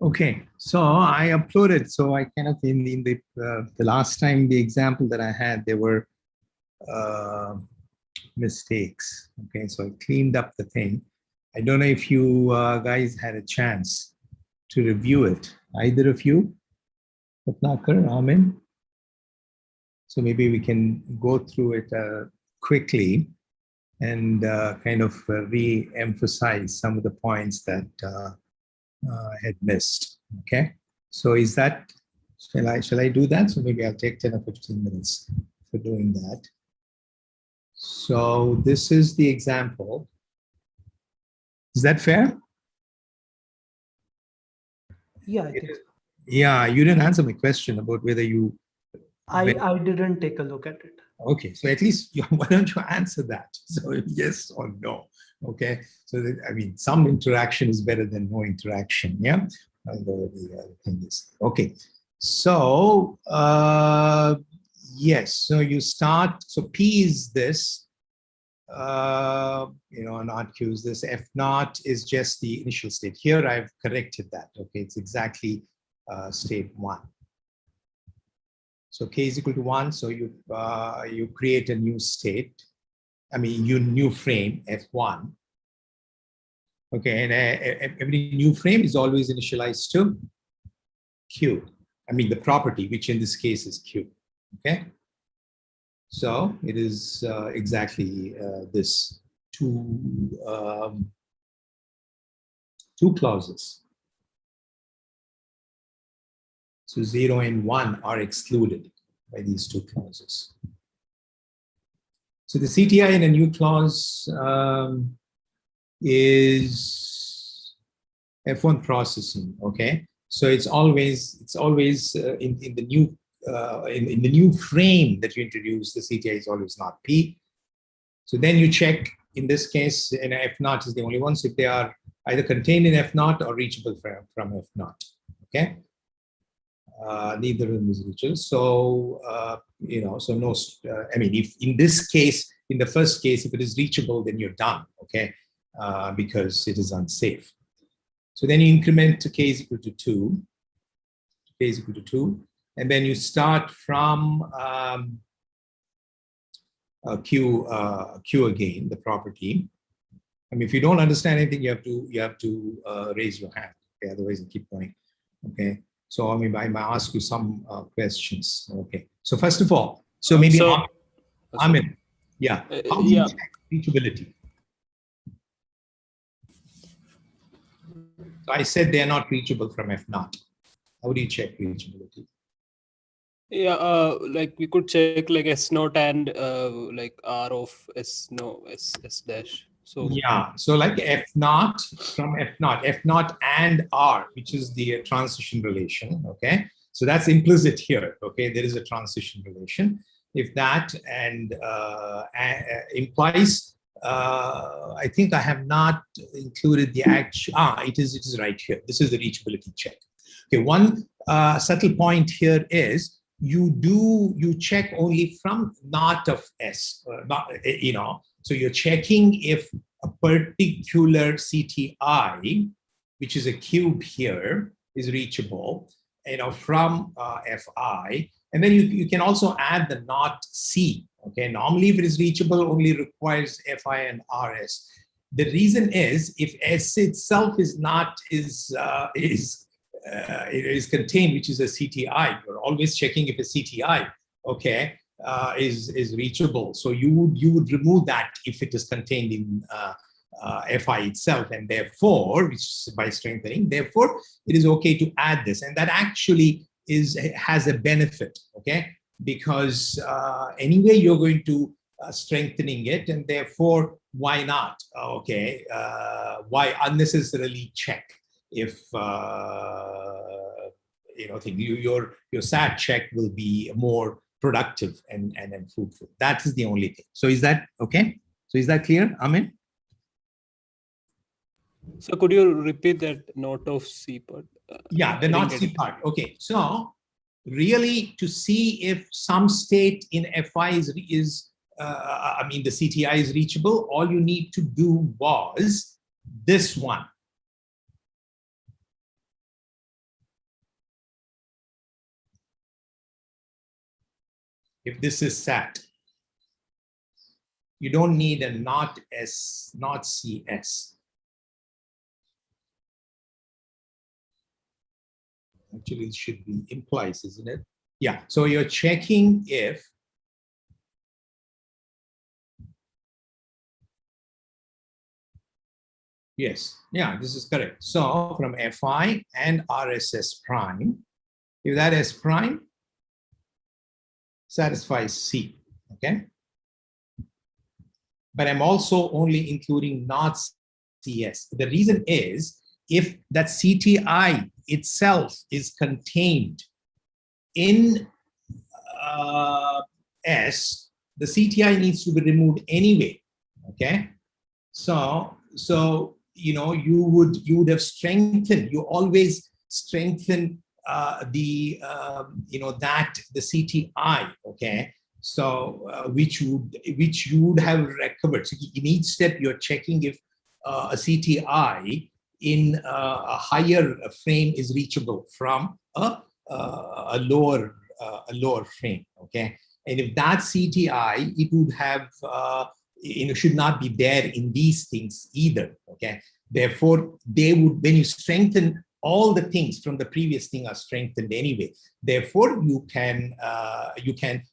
Okay, so I uploaded. So I kind of in the last time the example that I had, there were mistakes. Okay, so I cleaned up the thing. I don't know if you guys had a chance to review it. Either of you, Ratnakar, Amin. So maybe we can go through it quickly and kind of re-emphasize some of the points that I had missed. Okay, so is that, shall I do that? So maybe I'll take 10 or 15 minutes for doing that. So this is the example. Is that fair? Yeah, I think so. Yeah, you didn't answer my question about whether you. I didn't take a look at it. Okay, so at least why don't you answer that? So yes or no. Okay, so that, I mean, some interaction is better than no interaction. Yeah, the thing is okay. So yes, so you start. So P is this. Not Q is this. F naught is just the initial state. Here I've corrected that. Okay, it's exactly state 1. So K is equal to 1. So you create a new state. I mean, new frame F1. Okay, and every new frame is always initialized to Q. I mean, the property, which in this case is Q. Okay, so it is exactly this two clauses. So 0 and 1 are excluded by these two clauses. So the CTI in a new clause is F1 processing. Okay, so it's always in the new in the new frame that you introduce, the CTI is always not P. So then you check, in this case, and F naught is the only ones if they are either contained in F naught or reachable from F naught. Okay, neither of them is reachable. So so no. I mean, if in this case, in the first case, if it is reachable, then you're done. Okay, because it is unsafe. So then you increment to K is equal to 2. K is equal to 2. And then you start from Q again, the property. I mean, if you don't understand anything, you have to raise your hand. Okay, otherwise you keep going. Okay, so I mean, I might ask you some questions. Okay, so first of all, so maybe Amin, yeah, how do you check reachability? So I said they are not reachable from F naught. How do you check reachability? Yeah, like we could check like S naught and like R of S dash. So yeah, so like F naught from F naught and R, which is the transition relation. Okay, so that's implicit here. Okay, there is a transition relation. If that and implies, I think I have not included the actual. It is right here. This is the reachability check. Okay, one subtle point here is you check only from naught of S. So you're checking if a particular CTI, which is a cube here, is reachable, from Fi. And then you can also add the not C. Okay, normally if it is reachable, only requires Fi and Rs. The reason is if S itself is it is contained, which is a CTI. You're always checking if a CTI, okay, is reachable. So you would remove that if it is contained in Fi itself, and therefore, which is by strengthening, therefore it is okay to add this, and that actually has a benefit, okay, because anyway you're going to strengthening it, and therefore why not? Okay, why unnecessarily check if your SAT check will be more productive and fruitful. That is the only thing. So is that okay? So is that clear, Amin? So could you repeat that not of C part? Yeah, the not C part. Okay, so really to see if some state in Fi is the CTI is reachable, all you need to do was this one. if this is sat, you don't need a not S, not CS. Actually, it should be implies, isn't it? Yeah, so you're checking if yes, yeah, this is correct. So from Fi and RSS prime, if that S prime satisfies C, okay? But I'm also only including not CS. The reason is if that CTI itself is contained in S, the CTI needs to be removed anyway, okay? So you would have strengthened, you always strengthen the CTI, okay? So which you would have recovered. So in each step you're checking if a CTI in a higher frame is reachable from a lower frame, okay? And if that CTI, it would have should not be there in these things either, okay? Therefore, they would, when you strengthen all the things from the previous thing are strengthened anyway. Therefore, you can,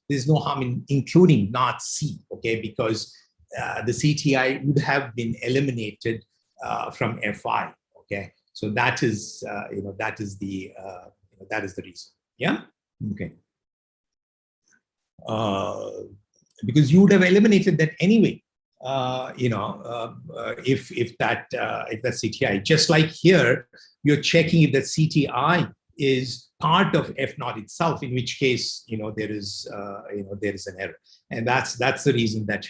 there's no harm in including not C, okay? Because the CTI would have been eliminated from Fi, okay? So that is, that is the reason, yeah? Okay. Because you would have eliminated that anyway. If that CTI, just like here, you're checking if the CTI is part of F naught itself, in which case there is an error, and that's the reason that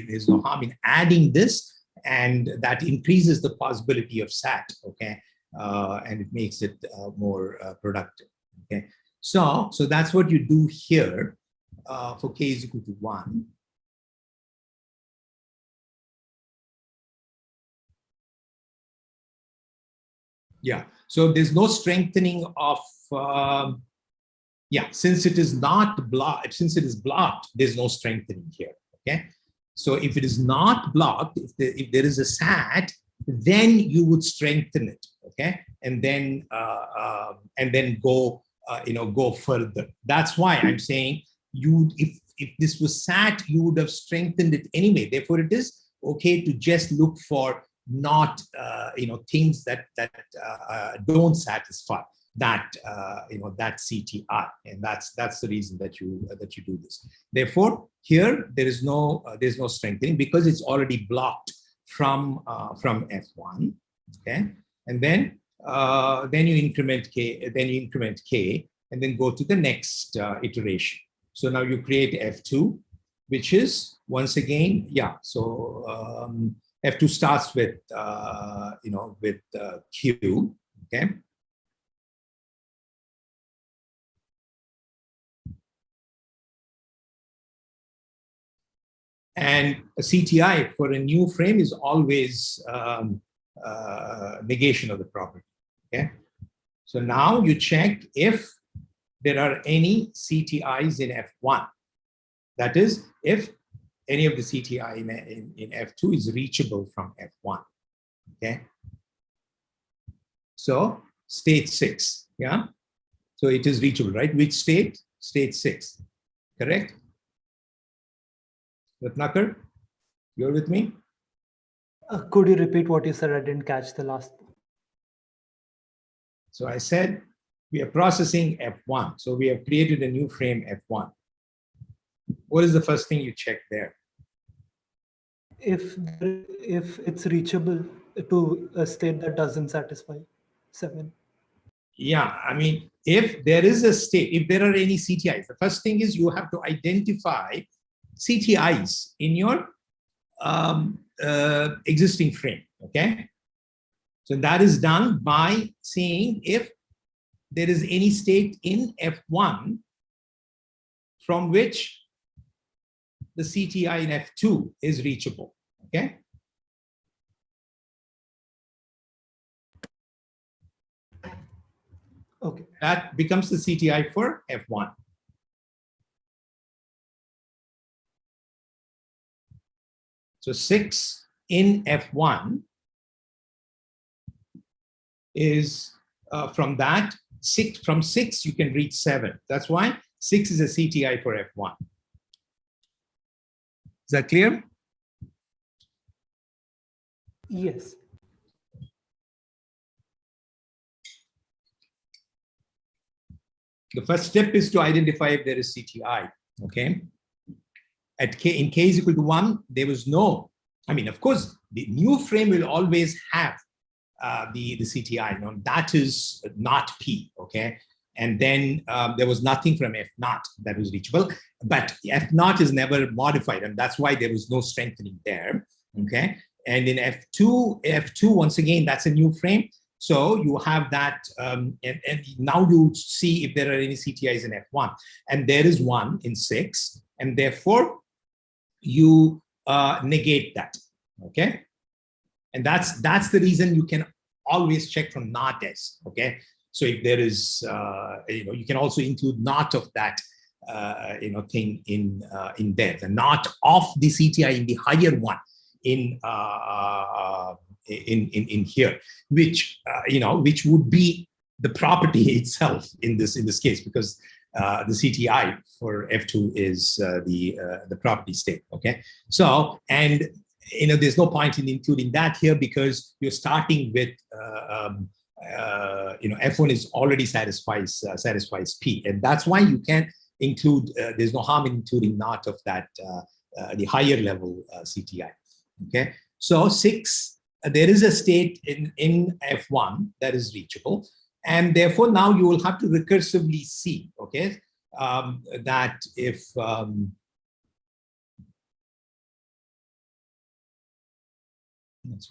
there's no harm in adding this, and that increases the possibility of SAT, okay, and it makes it more productive, okay. So that's what you do here. For k is equal to 1. Yeah, so there's no strengthening of, since it is not blocked, since it is blocked, there's no strengthening here, okay? So if it is not blocked, if there is a SAT, then you would strengthen it, okay? And then go, go further. That's why I'm saying if this was SAT, you would have strengthened it anyway. Therefore, it is okay to just look for not things that don't satisfy that that CTI, and that's the reason that you do this. Therefore, here there's no strengthening because it's already blocked from F1, okay, and then you increment k, and then go to the next iteration. So now you create F2, which is once again, so F2 starts with Q, okay. And a CTI for a new frame is always negation of the property, okay. So now you check if there are any CTIs in F1. That is, if any of the CTI in F2 is reachable from F1, okay? So state 6, yeah? So it is reachable, right? Which state? State 6, correct? Ratnakar, you're with me? Could you repeat what you said? I didn't catch the last. So I said, we are processing F1. So we have created a new frame F1. What is the first thing you check there? If it's reachable to a state that doesn't satisfy 7. Yeah, I mean, if there is a state, if there are any CTIs, the first thing is you have to identify CTIs in your existing frame, okay? So that is done by seeing if there is any state in F1 from which the CTI in F2 is reachable, okay? Okay. That becomes the CTI for F1. So 6 in F1 is from that, from 6 you can reach 7. That's why 6 is a CTI for F1. Is that clear? Yes. The first step is to identify if there is CTI, okay? At K, in K is equal to 1, there was no, I mean, of course, the new frame will always have the CTI, that is not P, okay? And then there was nothing from F naught that was reachable, but F naught is never modified, and that's why there was no strengthening there, okay? And in F2, once again, that's a new frame. So you have that, and now you see if there are any CTIs in F1. And there is one in 6, and therefore you negate that, okay? And that's the reason you can always check from not S, okay? So if there is, you can also include not of that, thing in there, the not of the CTI in the higher one in here, which which would be the property itself in this case, because the CTI for F2 is the property state. Okay, so and there's no point in including that here because you're starting with F1 is already satisfies P, and that's why you can include. There's no harm in including not of that the higher level CTI. Okay, so 6. There is a state in F1 that is reachable, and therefore now you will have to recursively see, okay, that if that's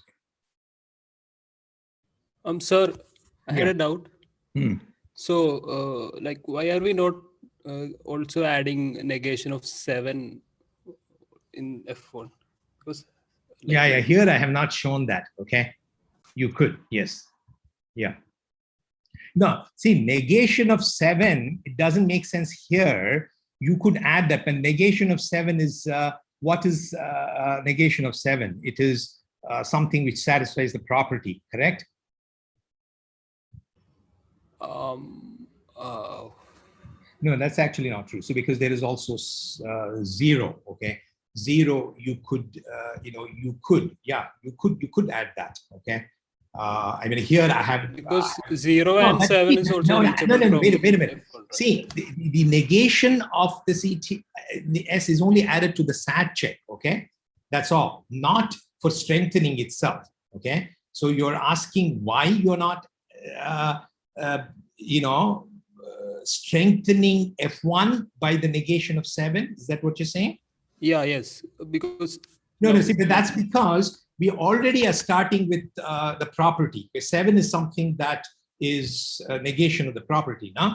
okay. Sir, I had a doubt. Hmm. So, why are we not also adding negation of 7 in F1? Because yeah, here I have not shown that. Okay, you could, yes, yeah. No, see, negation of 7, it doesn't make sense here. You could add that, but negation of 7 is, what is negation of 7? It is something which satisfies the property, correct? No, that's actually not true. So because there is also 0, okay? 0, you could, you could add that, okay? I mean, here I have because 0 and 7 is also reachable. No, wait a minute. See, the negation of the CT, the S is only added to the SAT check, okay? That's all, not for strengthening itself, okay? So you're asking why you're not, strengthening F1 by the negation of 7? Is that what you're saying? Yeah, yes, because no, see, but that's because we already are starting with the property. 7 is something that is a negation of the property, no?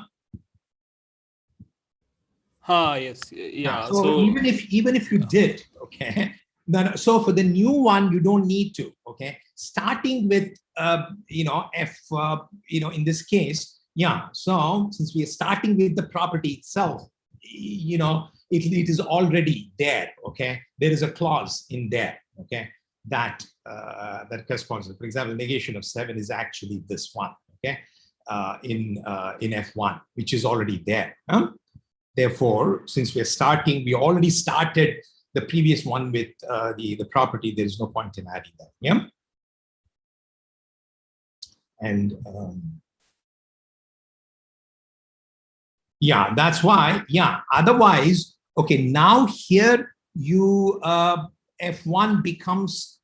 Yes, yeah. So even if you did, okay, then so for the new one you don't need to, okay. Starting with F, in this case, yeah. So since we are starting with the property itself, it is already there, okay. There is a clause in there, okay, that that corresponds to, for example, negation of 7 is actually this one, okay, in F1, which is already there. Therefore, since we already started the previous one with the property, there is no point in adding that. Yeah. And yeah, that's why. Yeah. Otherwise, okay. Now here you F1 becomes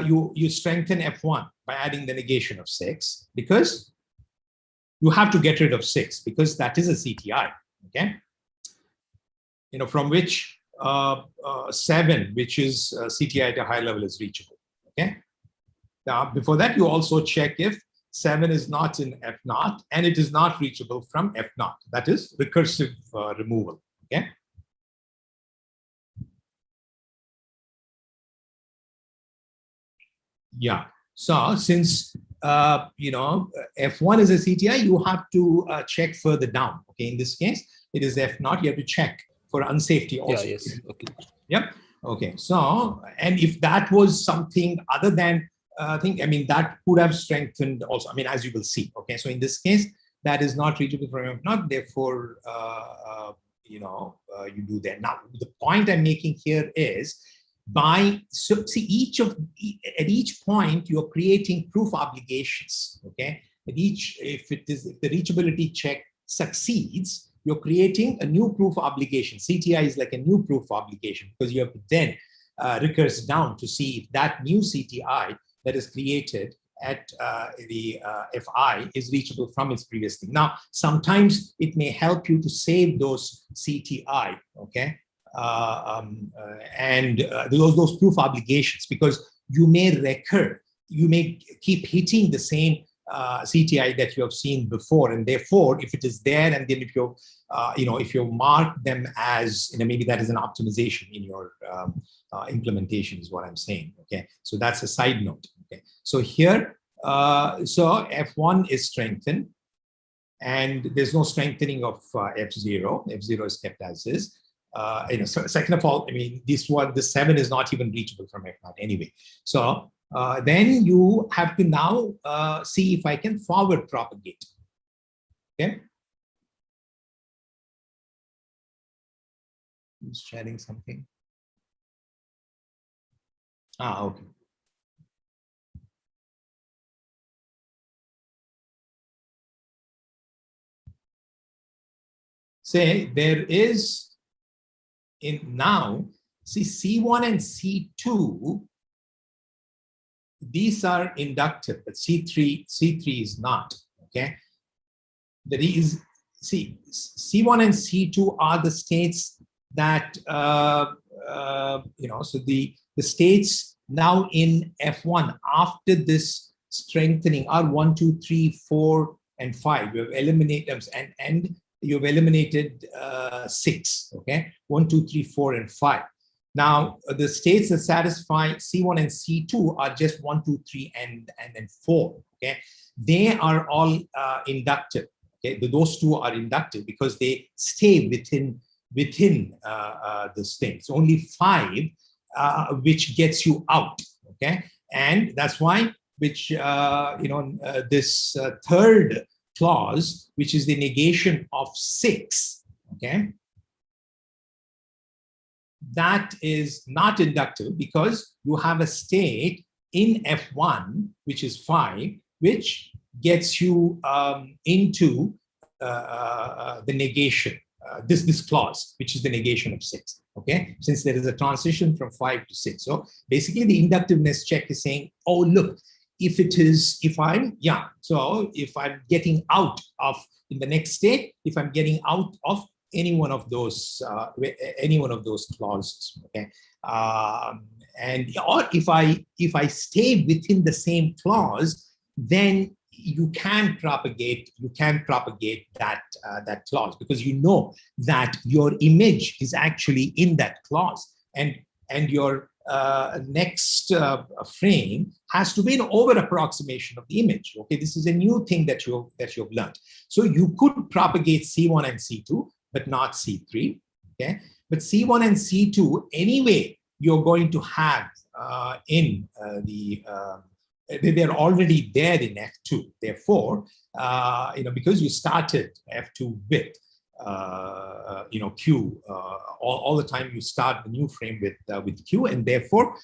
you strengthen F1 by adding the negation of 6 because you have to get rid of 6 because that is a CTI. Okay. From which 7, which is CTI at a high level, is reachable. Okay. Now, before that, you also check if 7 is not in F naught and it is not reachable from F naught. That is recursive removal. Okay. Yeah. So since F1 is a CTI, you have to check further down. Okay. In this case, it is F naught. You have to check for unsafety also. Yeah, yes. Okay. Yep. Okay, so, and if that was something other than, I mean, that could have strengthened also, I mean, as you will see. Okay, so in this case, that is not reachable from F0, therefore, you do that. Now, the point I'm making here is, so see, at each point, you're creating proof obligations, okay? If the reachability check succeeds, you're creating a new proof obligation. CTI is like a new proof obligation, because you have to then recurse down to see if that new CTI that is created at the FI is reachable from its previous thing. Now, sometimes it may help you to save those CTI, okay? Those proof obligations, because you may recur, you may keep hitting the same CTI that you have seen before, and therefore, if it is there, and then if you if you mark them as, maybe that is an optimization in your implementation, is what I'm saying. Okay, so that's a side note. Okay, so here, so F1 is strengthened, and there's no strengthening of F0. F0 is kept as is. So second of all, I mean, the 7 is not even reachable from F0 anyway. So then you have to now see if I can forward propagate. Okay. I'm sharing something. Okay. Say there is now, see, C1 and C2, these are inductive, but C3 is not. Okay. There is, see, C1 and C2 are the states that so the states now in F1 after this strengthening are 1, 2, 3, 4, and 5. You have eliminated and you've eliminated 6. Okay, 1, 2, 3, 4, and 5. Now the states that satisfy C1 and C2 are just 1, 2, 3, and then 4. Okay, they are all inductive. Okay, those two are inductive because they stay within this thing. It's only 5 which gets you out. Okay, and that's why this third clause, which is the negation of 6. Okay, that is not inductive because you have a state in F1 which is 5, which gets you into the negation. This clause, which is the negation of 6. Okay, since there is a transition from 5 to 6. So basically, the inductiveness check is saying, oh, look, if I'm getting out of, in the next state, if I'm getting out of any one of those clauses. Okay, or if I stay within the same clause, then you can propagate that clause, because you know that your image is actually in that clause, and your next frame has to be an over approximation of the image. Okay, this is a new thing that you've learned. So you could propagate C1 and C2, but not C3. Okay, but C1 and C2 anyway, you're going to have they're already there in F2. Therefore, because you started F2 with Q, all the time you start the new frame with Q, and therefore,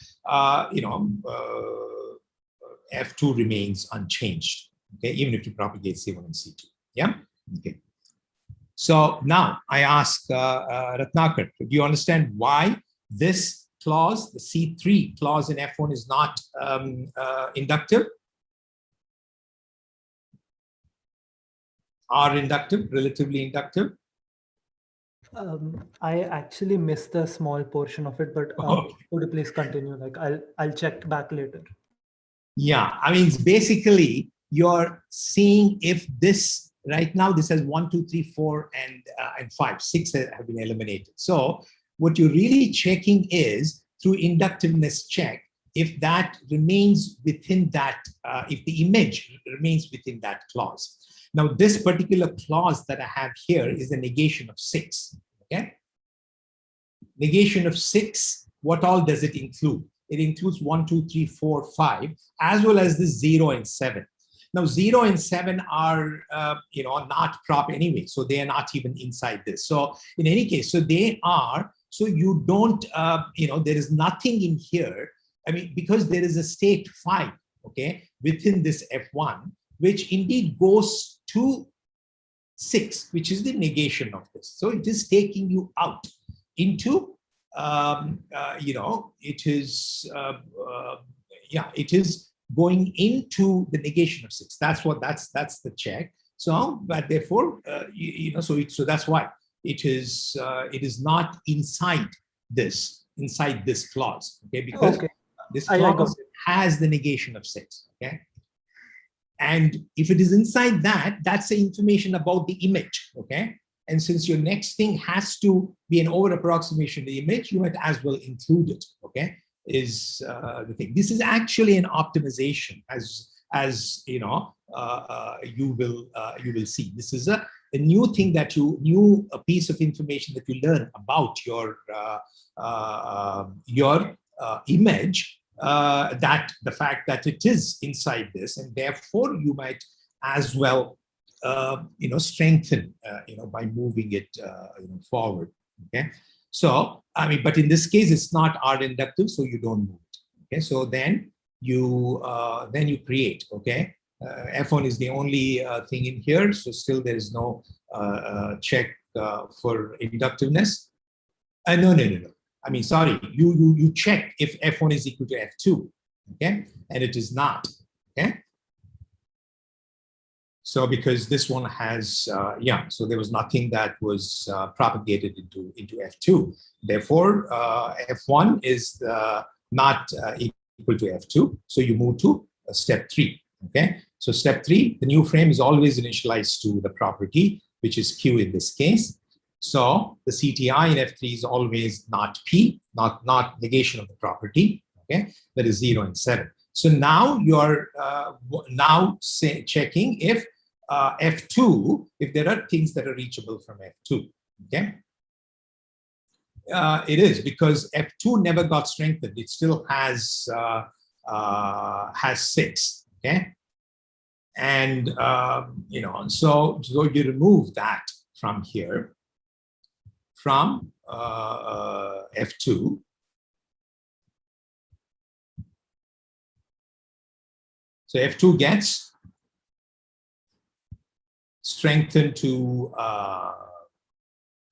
F2 remains unchanged. Okay, even if you propagate C1 and C2. Yeah. Okay. So now I ask Ratnakar, do you understand why this clause, the C3 clause in F1, is not inductive or inductive, relatively inductive? I actually missed a small portion of it, but Okay. could you please continue? Like I'll check back later. Yeah, I mean, it's basically you're seeing if this right now this has 1, 2, 3, 4, and 5, 6 have been eliminated. So what you're really checking is through inductiveness check if that remains within that, if the image remains within that clause. Now, this particular clause that I have here is the negation of 6. Okay, negation of 6 what all does it include? It includes 1, 2, 3, 4, 5, as well as the 0 and 7. Now, 0 and 7 are, not prop anyway, so they are not even inside this. So in any case, so they are, so you don't, there is nothing in here. I mean, because there is a state 5, okay, within this F1, which indeed goes to 6, which is the negation of this. So it is taking you out into, it is, it is going into the negation of 6. That's the check. So, but therefore, so that's why it is not inside this clause, okay? Because this clause has the negation of 6, okay? And if it is inside that, that's the information about the image, okay? And since your next thing has to be an over approximation of the image, you might as well include it, okay? Is the thing. This is actually an optimization, as you will see. This is a new thing that a piece of information that you learn about your image. That the fact that it is inside this, and therefore you might as well, strengthen, by moving it, forward. Okay. So, I mean, but in this case, it's not R inductive, so you don't move it. Okay. So then you create. Okay. F1 is the only thing in here, so still there is no check for inductiveness. No. I mean, sorry, you check if F1 is equal to F2, okay? And it is not, okay? So because this one has, so there was nothing that was propagated into F2. Therefore, F1 is not equal to F2. So you move to step 3, okay? So step 3, the new frame is always initialized to the property, which is Q in this case. So the CTI in F3 is always not P, not negation of the property, okay? That is 0 and 7. So now you're checking if F2, if there are things that are reachable from F2, okay? It is, because F2 never got strengthened. It still has 6, okay? And, so you remove that from here, from F2. So F2 gets strengthened to,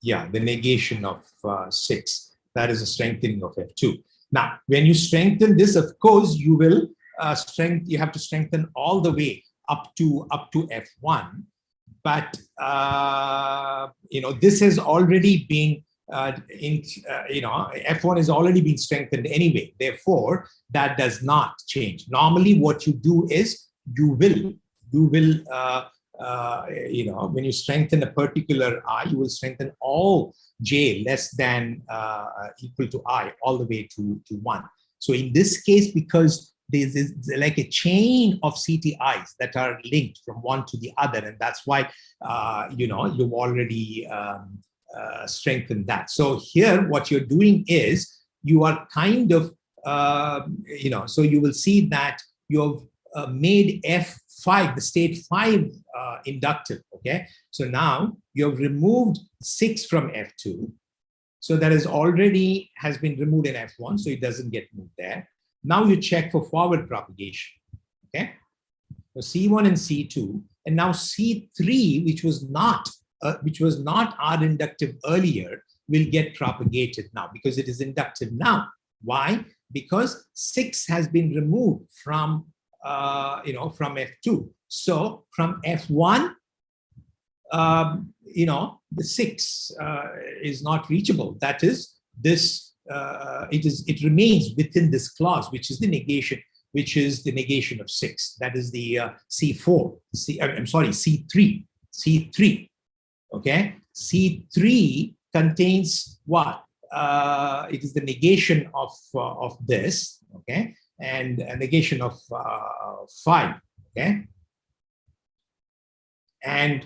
the negation of 6. That is a strengthening of F2. Now, when you strengthen this, of course, you will you have to strengthen all the way up to F1. But this has already been F1 has already been strengthened anyway. Therefore, that does not change. Normally, what you do is you will when you strengthen a particular I, you will strengthen all j less than equal to I all the way to 1. So in this case, because there's like a chain of CTIs that are linked from one to the other, and that's why you've already strengthened that. So here, what you're doing is you are kind of so you will see that you've made F5 the state 5 inductive. Okay, so now you have removed 6 from F2, so that has been removed in F1, so it doesn't get moved there. Now you check for forward propagation, okay? So C1 and C2, and now C3, which was not R inductive earlier, will get propagated now because it is inductive now. Why? Because 6 has been removed from from F2. So from F1, the 6 is not reachable. That is this. It remains within this clause, which is the negation of 6. That is the C4. C3. C3. Okay. C3 contains what? It is the negation of this. Okay, and a negation of 5. Okay, and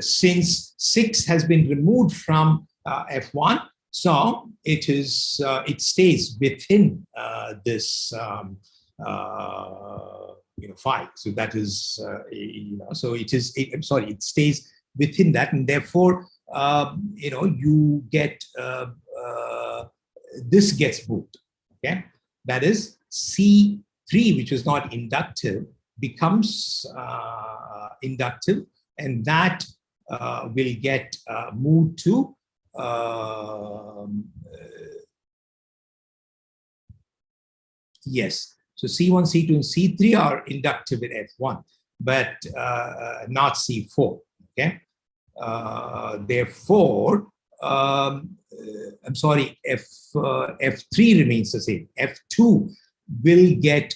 since 6 has been removed from F1. So it is it stays within this phi. So that is so it is. I'm sorry, it stays within that, and therefore you get this gets moved. Okay, that is C3, which is not inductive, becomes inductive, and that will get moved to yes. So C1, C2, and C3 are inductive in F1, but not C4. Okay. Therefore, I'm sorry, F3 remains the same. F2 will get,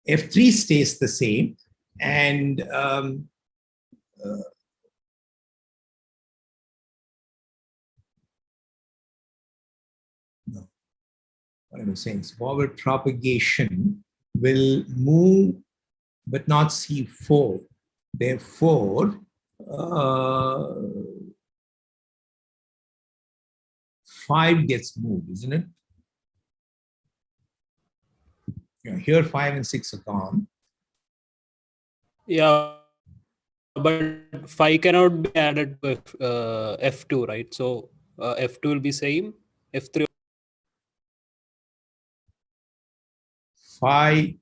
F3 stays the same, and no, what am I saying? Forward propagation will move, but not C4. Therefore, 5 gets moved, isn't it? Here 5 and 6 are gone. Yeah, but 5 cannot be added to F2, right? So F2 will be same, F3. 5,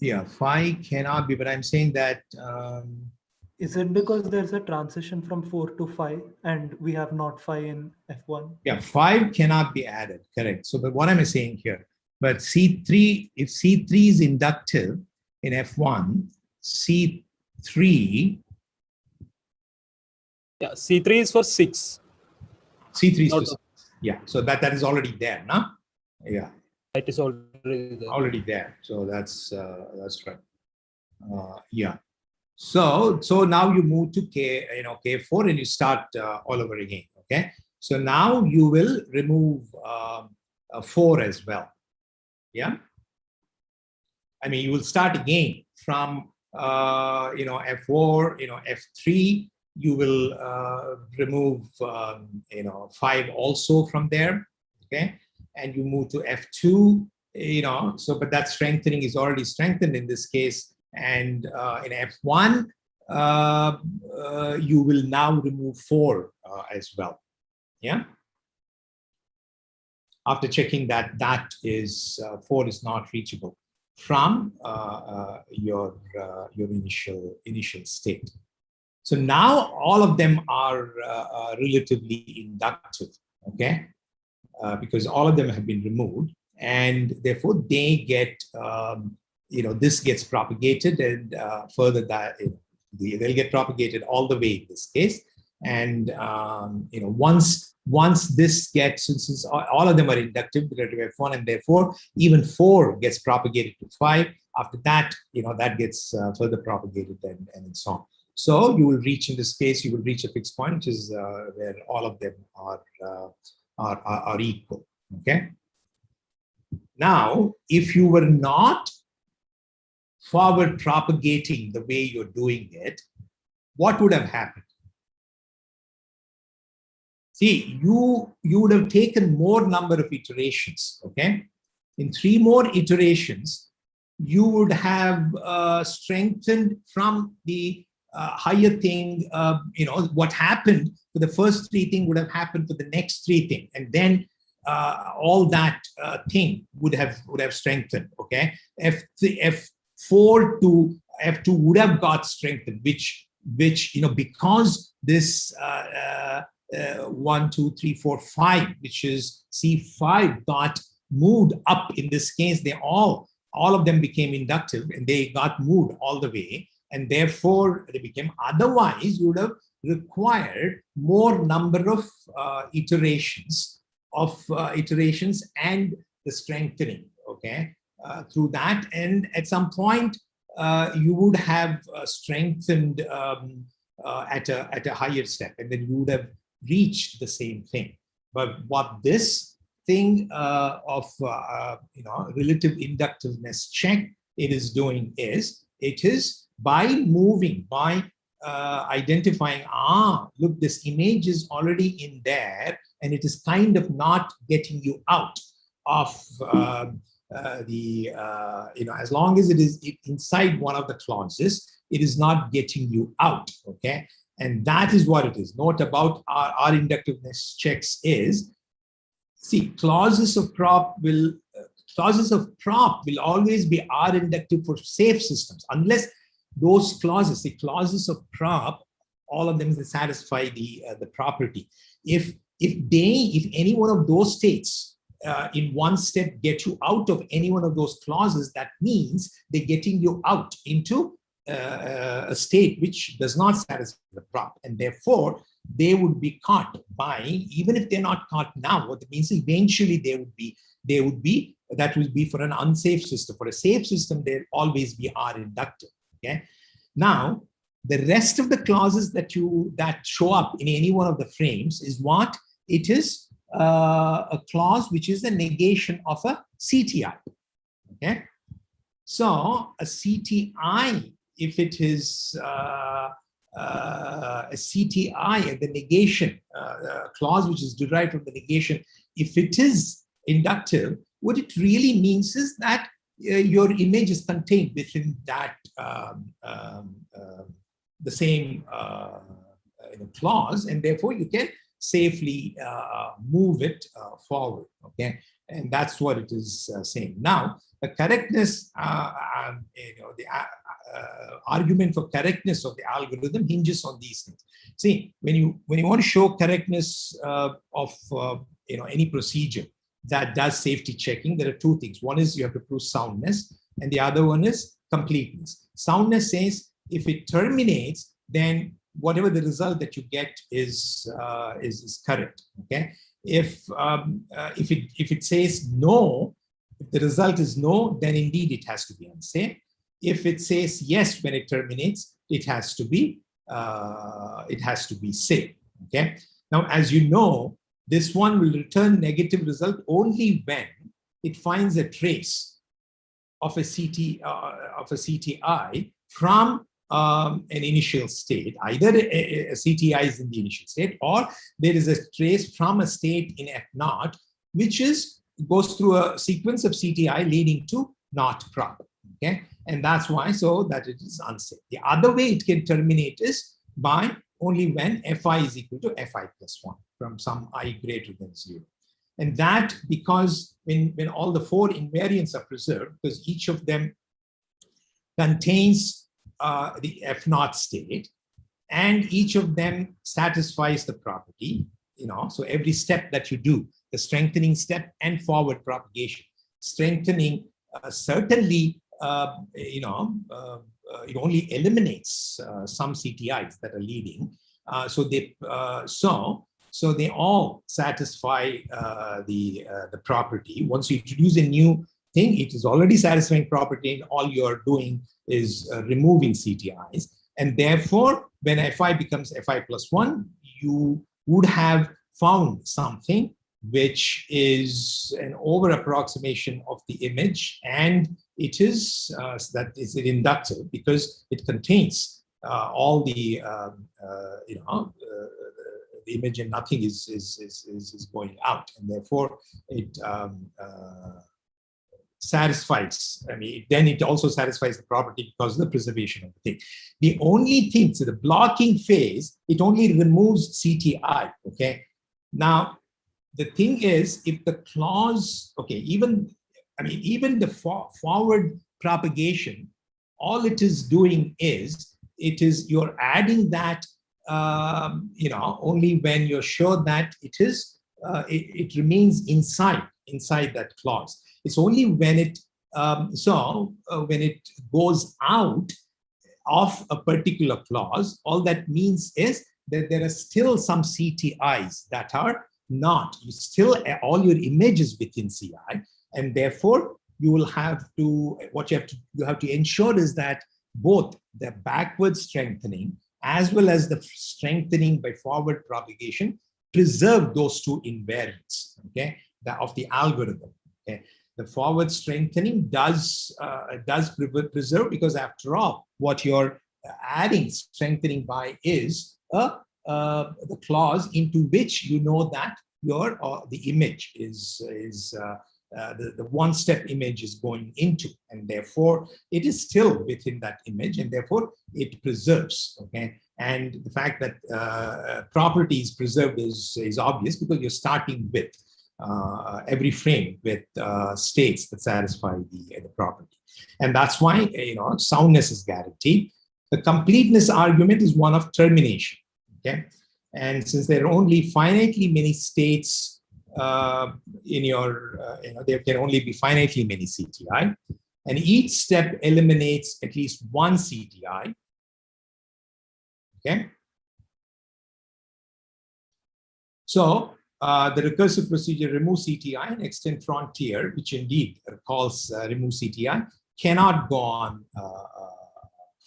yeah, 5 cannot be, but I'm saying that Is it because there's a transition from 4 to 5 and we have not 5 in F1? yeah, 5 cannot be added, correct. So, but what am I saying here? But C3, if C3 is inductive in F1, C3, Yeah, C3 is for 6. C3 is Not for 6. Yeah, so that is already there, no? Yeah, It is already there. already there. So that's right. Yeah. So now you move to K4 and you start all over again. Okay. So now you will remove 4 as well. Yeah. I mean, you will start again from F4, F3. You will remove 5 also from there. Okay. And you move to F2. So but that strengthening is already strengthened in this case. And in F1, you will now remove 4 as well. Yeah. After checking that is 4 is not reachable from your initial state. So now all of them are relatively inductive. Okay, because all of them have been removed, and therefore they get. This gets propagated, and further that they'll get propagated all the way in this case. And once this gets, since all of them are inductive relative F1, and therefore even 4 gets propagated to 5. After that, that gets further propagated and so on. So you will reach, in this case, you will reach a fixed point, which is where all of them are equal. Okay. Now, if you were not forward propagating the way you're doing it, what would have happened? See, you would have taken more number of iterations, okay? In 3 more iterations, you would have strengthened from the higher thing, what happened for the first 3 things would have happened for the next 3 things. And then all that thing would have strengthened, okay? F4 to F2 would have got strengthened, which because this 1, 2, 3, 4, 5, which is C5, got moved up. In this case, they all of them became inductive, and they got moved all the way, and therefore they became. Otherwise, you would have required more number of iterations and the strengthening, okay, through that. And at some point, you would have strengthened at a higher step, and then you would have reached the same thing. But what this thing of relative inductiveness check it is doing is, it is by moving, by identifying, look, this image is already in there, and it is kind of not getting you out of as long as it is inside one of the clauses, it is not getting you out, okay? And that is what it is. Note about our inductiveness checks is, see, clauses of prop will always be R inductive for safe systems, unless those clauses, the clauses of prop, all of them satisfy the property. If any one of those states in one step get you out of any one of those clauses, that means they're getting you out into a state which does not satisfy the prop, and therefore they would be caught by, even if they're not caught now, what it means eventually they would be, that will be for an unsafe system. For a safe system, there'll always be R inductive. Okay. Now, the rest of the clauses that show up in any one of the frames is what? It is a clause which is a negation of a CTI. Okay. So a CTI, if it is a CTI, the negation clause which is derived from the negation, if it is inductive, what it really means is that your image is contained within that the same clause, and therefore you can safely move it forward. Okay, and that's what it is saying. Now, the correctness, the argument for correctness of the algorithm hinges on these things. See, when you want to show correctness of any procedure that does safety checking, there are two things. One is you have to prove soundness, and the other one is completeness. Soundness says if it terminates, then whatever the result that you get is correct. Okay. If it says no, if the result is no, then indeed it has to be unsafe. If it says yes when it terminates, it has to be safe. Okay. Now, as you know, this one will return negative result only when it finds a trace of a CTI from an initial state. Either a CTI is in the initial state, or there is a trace from a state in F0, which goes through a sequence of CTI leading to not prop. Okay, and that's why that it is unsafe. The other way it can terminate is by only when Fi is equal to Fi plus 1 from some I greater than 0. And that because when all the four invariants are preserved, because each of them contains the F0 state, and each of them satisfies the property, so every step that you do, the strengthening step and forward propagation, strengthening certainly it only eliminates some CTIs that are leading. So they all satisfy the property. Once you introduce a new thing, it is already satisfying property, and all you're doing is removing CTIs. And therefore, when Fi becomes Fi plus 1, you would have found something which is an over approximation of the image, and it is that is inductive because it contains all the image, and nothing is going out, and therefore it satisfies. Then it also satisfies the property because of the preservation of the thing. The only thing, so the blocking phase, it only removes CTI. Okay, now the thing is, if the clause, okay, even the forward propagation, all it is doing is you're adding that only when you're sure that it is it remains inside that clause. It's only when it when it goes out of a particular clause, all that means is that there are still some CTIs that are not. You still, all your images within CI, and therefore you will have to, you have to ensure is that both the backward strengthening as well as the strengthening by forward propagation preserve those two invariants, okay, of the algorithm. Okay, the forward strengthening does preserve, because after all, what you're adding strengthening by is the clause into which you know that the image is the one-step image is going into, and therefore it is still within that image, and therefore it preserves. Okay, and the fact that property is preserved is obvious because you're starting with every frame with states that satisfy the property, and that's why soundness is guaranteed. The completeness argument is one of termination. Okay, and since there are only finitely many states in your, there can only be finitely many CTI, and each step eliminates at least one CTI. Okay, so the recursive procedure remove CTI and extend frontier, which indeed calls remove CTI, cannot go on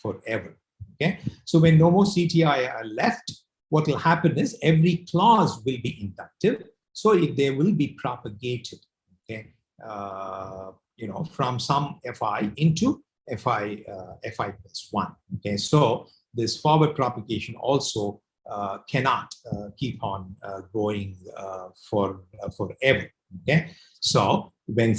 forever. Okay, so when no more CTI are left, what will happen is every clause will be inductive, so they will be propagated. Okay, from some Fi into Fi plus 1. Okay, so this forward propagation also cannot keep on going forever. Okay, so when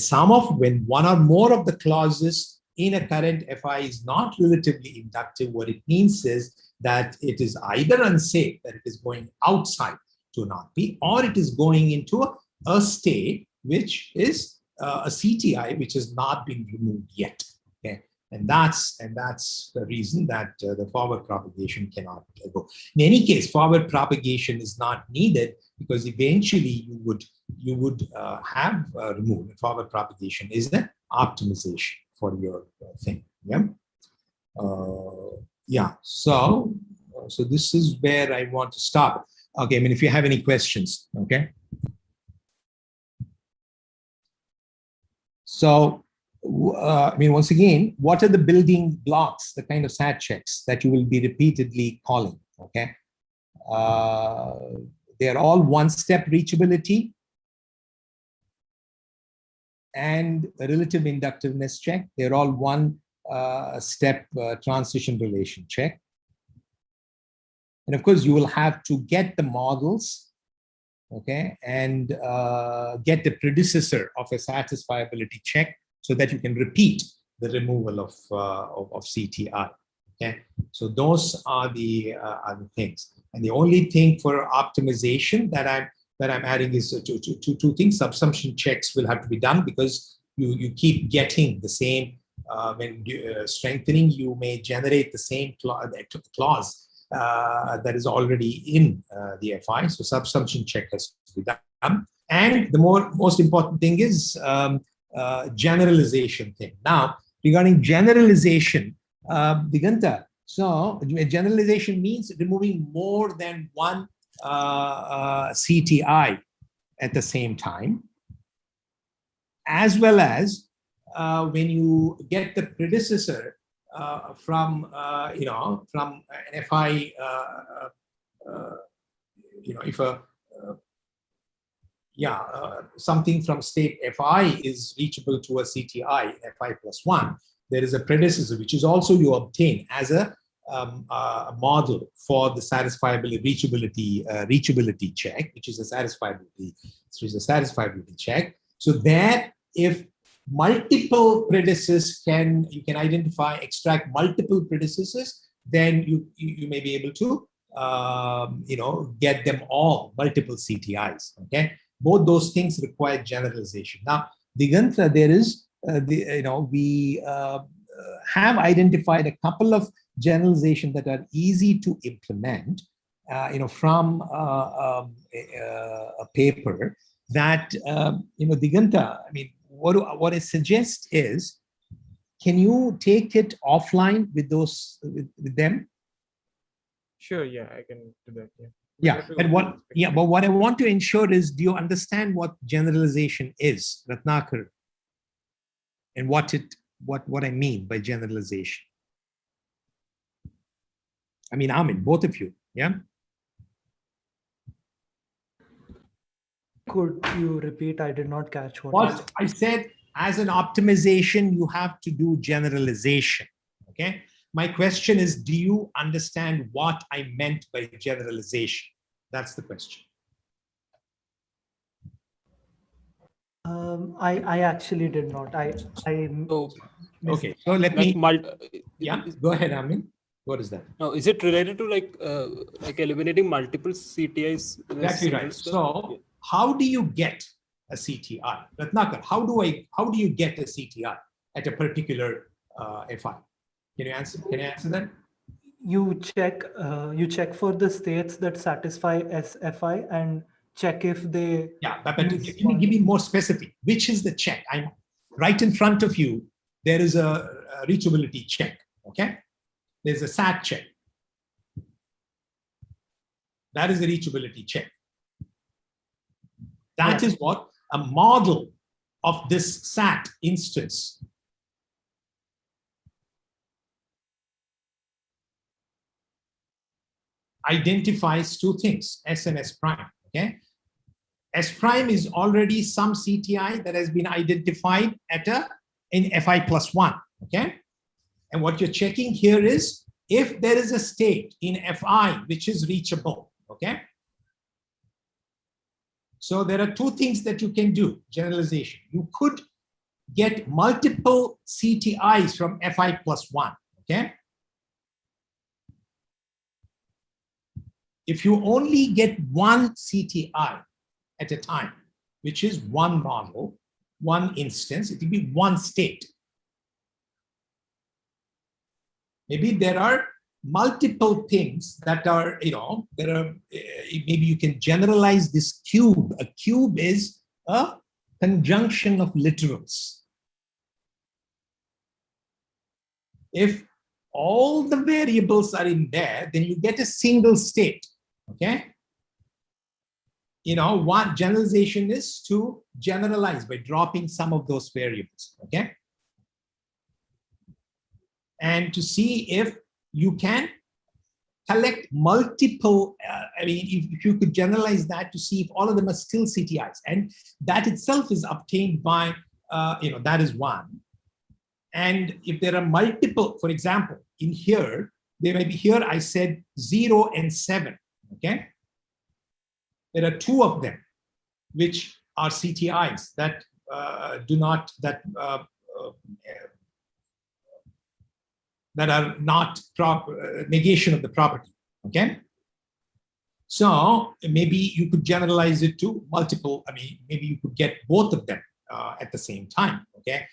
one or more of the clauses in a current Fi is not relatively inductive, what it means is that it is either unsafe, that it is going outside to not be, or it is going into a state which is a CTI which has not been removed yet. Okay, and that's the reason that the forward propagation cannot go. In any case, forward propagation is not needed because eventually you would have removed. Forward propagation is an optimization for your thing. Yeah. Yeah. So this is where I want to stop. Okay. I mean, if you have any questions, okay. So, I mean, once again, what are the building blocks, the kind of SAT checks that you will be repeatedly calling? Okay. They are all one-step reachability and a relative inductiveness check. They're all one-step transition relation check. And of course, you will have to get the models, okay, and get the predecessor of a satisfiability check so that you can repeat the removal of CTI. Okay, so those are the things. And the only thing for optimization that I'm adding is two things. Subsumption checks will have to be done because you keep getting the same. When strengthening, you may generate the same clause that is already in the FI. So subsumption check has to be done. And the most important thing is generalization thing. Now, regarding generalization, Diganta, so generalization means removing more than one CTI at the same time, as well as when you get the predecessor from from an FI, if something from state Fi is reachable to a CTI Fi plus 1, there is a predecessor which is also you obtain as a model for the reachability check, which is a satisfiability check. So that if multiple predecessors you can extract multiple predecessors, then you may be able to get them all multiple CTIs. Okay, both those things require generalization. Now, Diganta, there is we have identified a couple of generalization that are easy to implement, from a paper that, Diganta, I mean, what I suggest is, can you take it offline with them? Sure, yeah, I can do that. Yeah, but what I want to ensure is, do you understand what generalization is, Ratnakar, and what I mean by generalization? I mean, Amin, both of you, yeah. Could you repeat? I did not catch what I said. As an optimization, you have to do generalization. Okay. My question is, do you understand what I meant by generalization? That's the question. I actually did not. I So, missed Okay, so let like, me, yeah, go ahead, Amin. What is that? now, is it related to like eliminating multiple CTIs in a Exactly single right. step? So how do you get a CTI? Ratnakar, how do you get a CTI at a particular FI? Can you answer that? You check for the states that satisfy SFI and check if they Yeah, but use give me more specific. Which is the check? I'm right in front of you. There is a reachability check. Okay, there's a SAT check. That is a reachability check. That is what a model of this SAT instance identifies two things, S and S prime. Okay, S prime is already some CTI that has been identified in Fi plus 1. Okay, and what you're checking here is if there is a state in Fi which is reachable. Okay, so there are two things that you can do. Generalization. You could get multiple CTIs from Fi plus 1. Okay, if you only get one CTI at a time, which is one model, one instance, it will be one state. Maybe there are multiple things that are, maybe you can generalize this cube. A cube is a conjunction of literals. If all the variables are in there, then you get a single state. Okay, one generalization is to generalize by dropping some of those variables. Okay, and to see if you can collect multiple, if you could generalize that to see if all of them are still CTIs, and that itself is obtained by, that is one. And if there are multiple, for example, in here, there may be here, I said 0 and 7, okay? There are two of them, which are CTIs that that are not negation of the property, okay? So maybe you could generalize it to multiple, maybe you could get both of them at the same time, okay?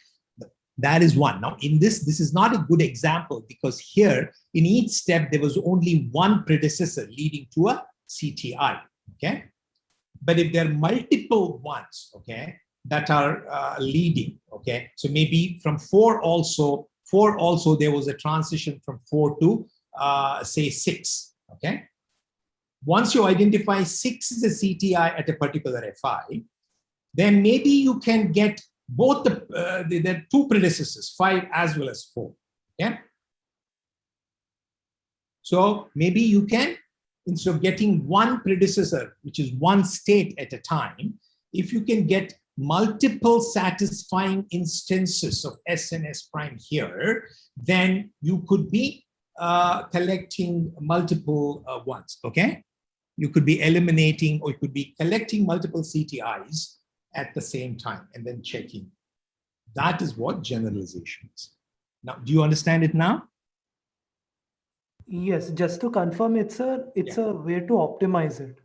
That is one. Now in this is not a good example because here in each step, there was only one predecessor leading to a CTI, okay? But if there are multiple ones, okay, that are leading, okay? So maybe from 4 also there was a transition from 4 to say 6, okay? Once you identify 6 is a CTI at a particular FI, then maybe you can get both there are two predecessors, 5 as well as 4, okay? So maybe you can, instead of getting one predecessor, which is one state at a time, if you can get multiple satisfying instances of S and S prime here, then you could be collecting multiple ones, okay? You could be eliminating or you could be collecting multiple CTIs at the same time and then checking. That is what generalization is. Now, do you understand it now? Yes, just to confirm, it's a way to optimize it.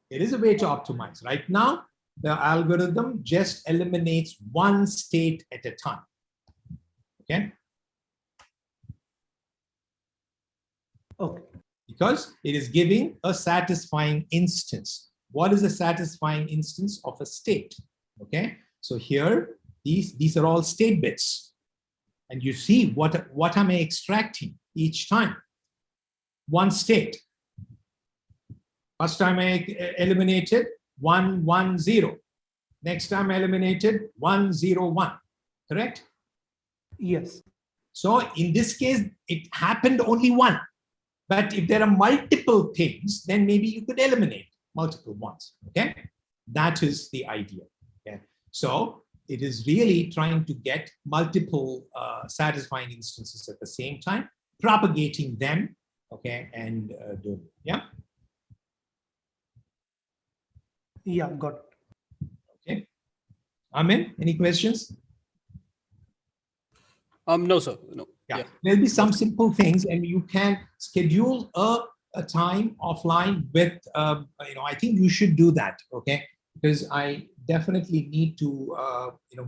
It is a way to optimize. Right now, the algorithm just eliminates one state at a time. Okay? Okay. Because it is giving a satisfying instance. What is a satisfying instance of a state? Okay? So here, these are all state bits. And you see what am I extracting each time? One state. First time I eliminated 1, 1, 0. Next time I eliminated 1, 0, 1. Correct? Yes. So in this case, it happened only one. But if there are multiple things, then maybe you could eliminate multiple ones. Okay? That is the idea. Okay? So it is really trying to get multiple satisfying instances at the same time, propagating them, okay, and doing it. Yeah? Yeah, got it. Okay. Amin, any questions? No, sir. No. Yeah, there'll be some simple things, and you can schedule a time offline with, I think you should do that, okay? Because I definitely need to,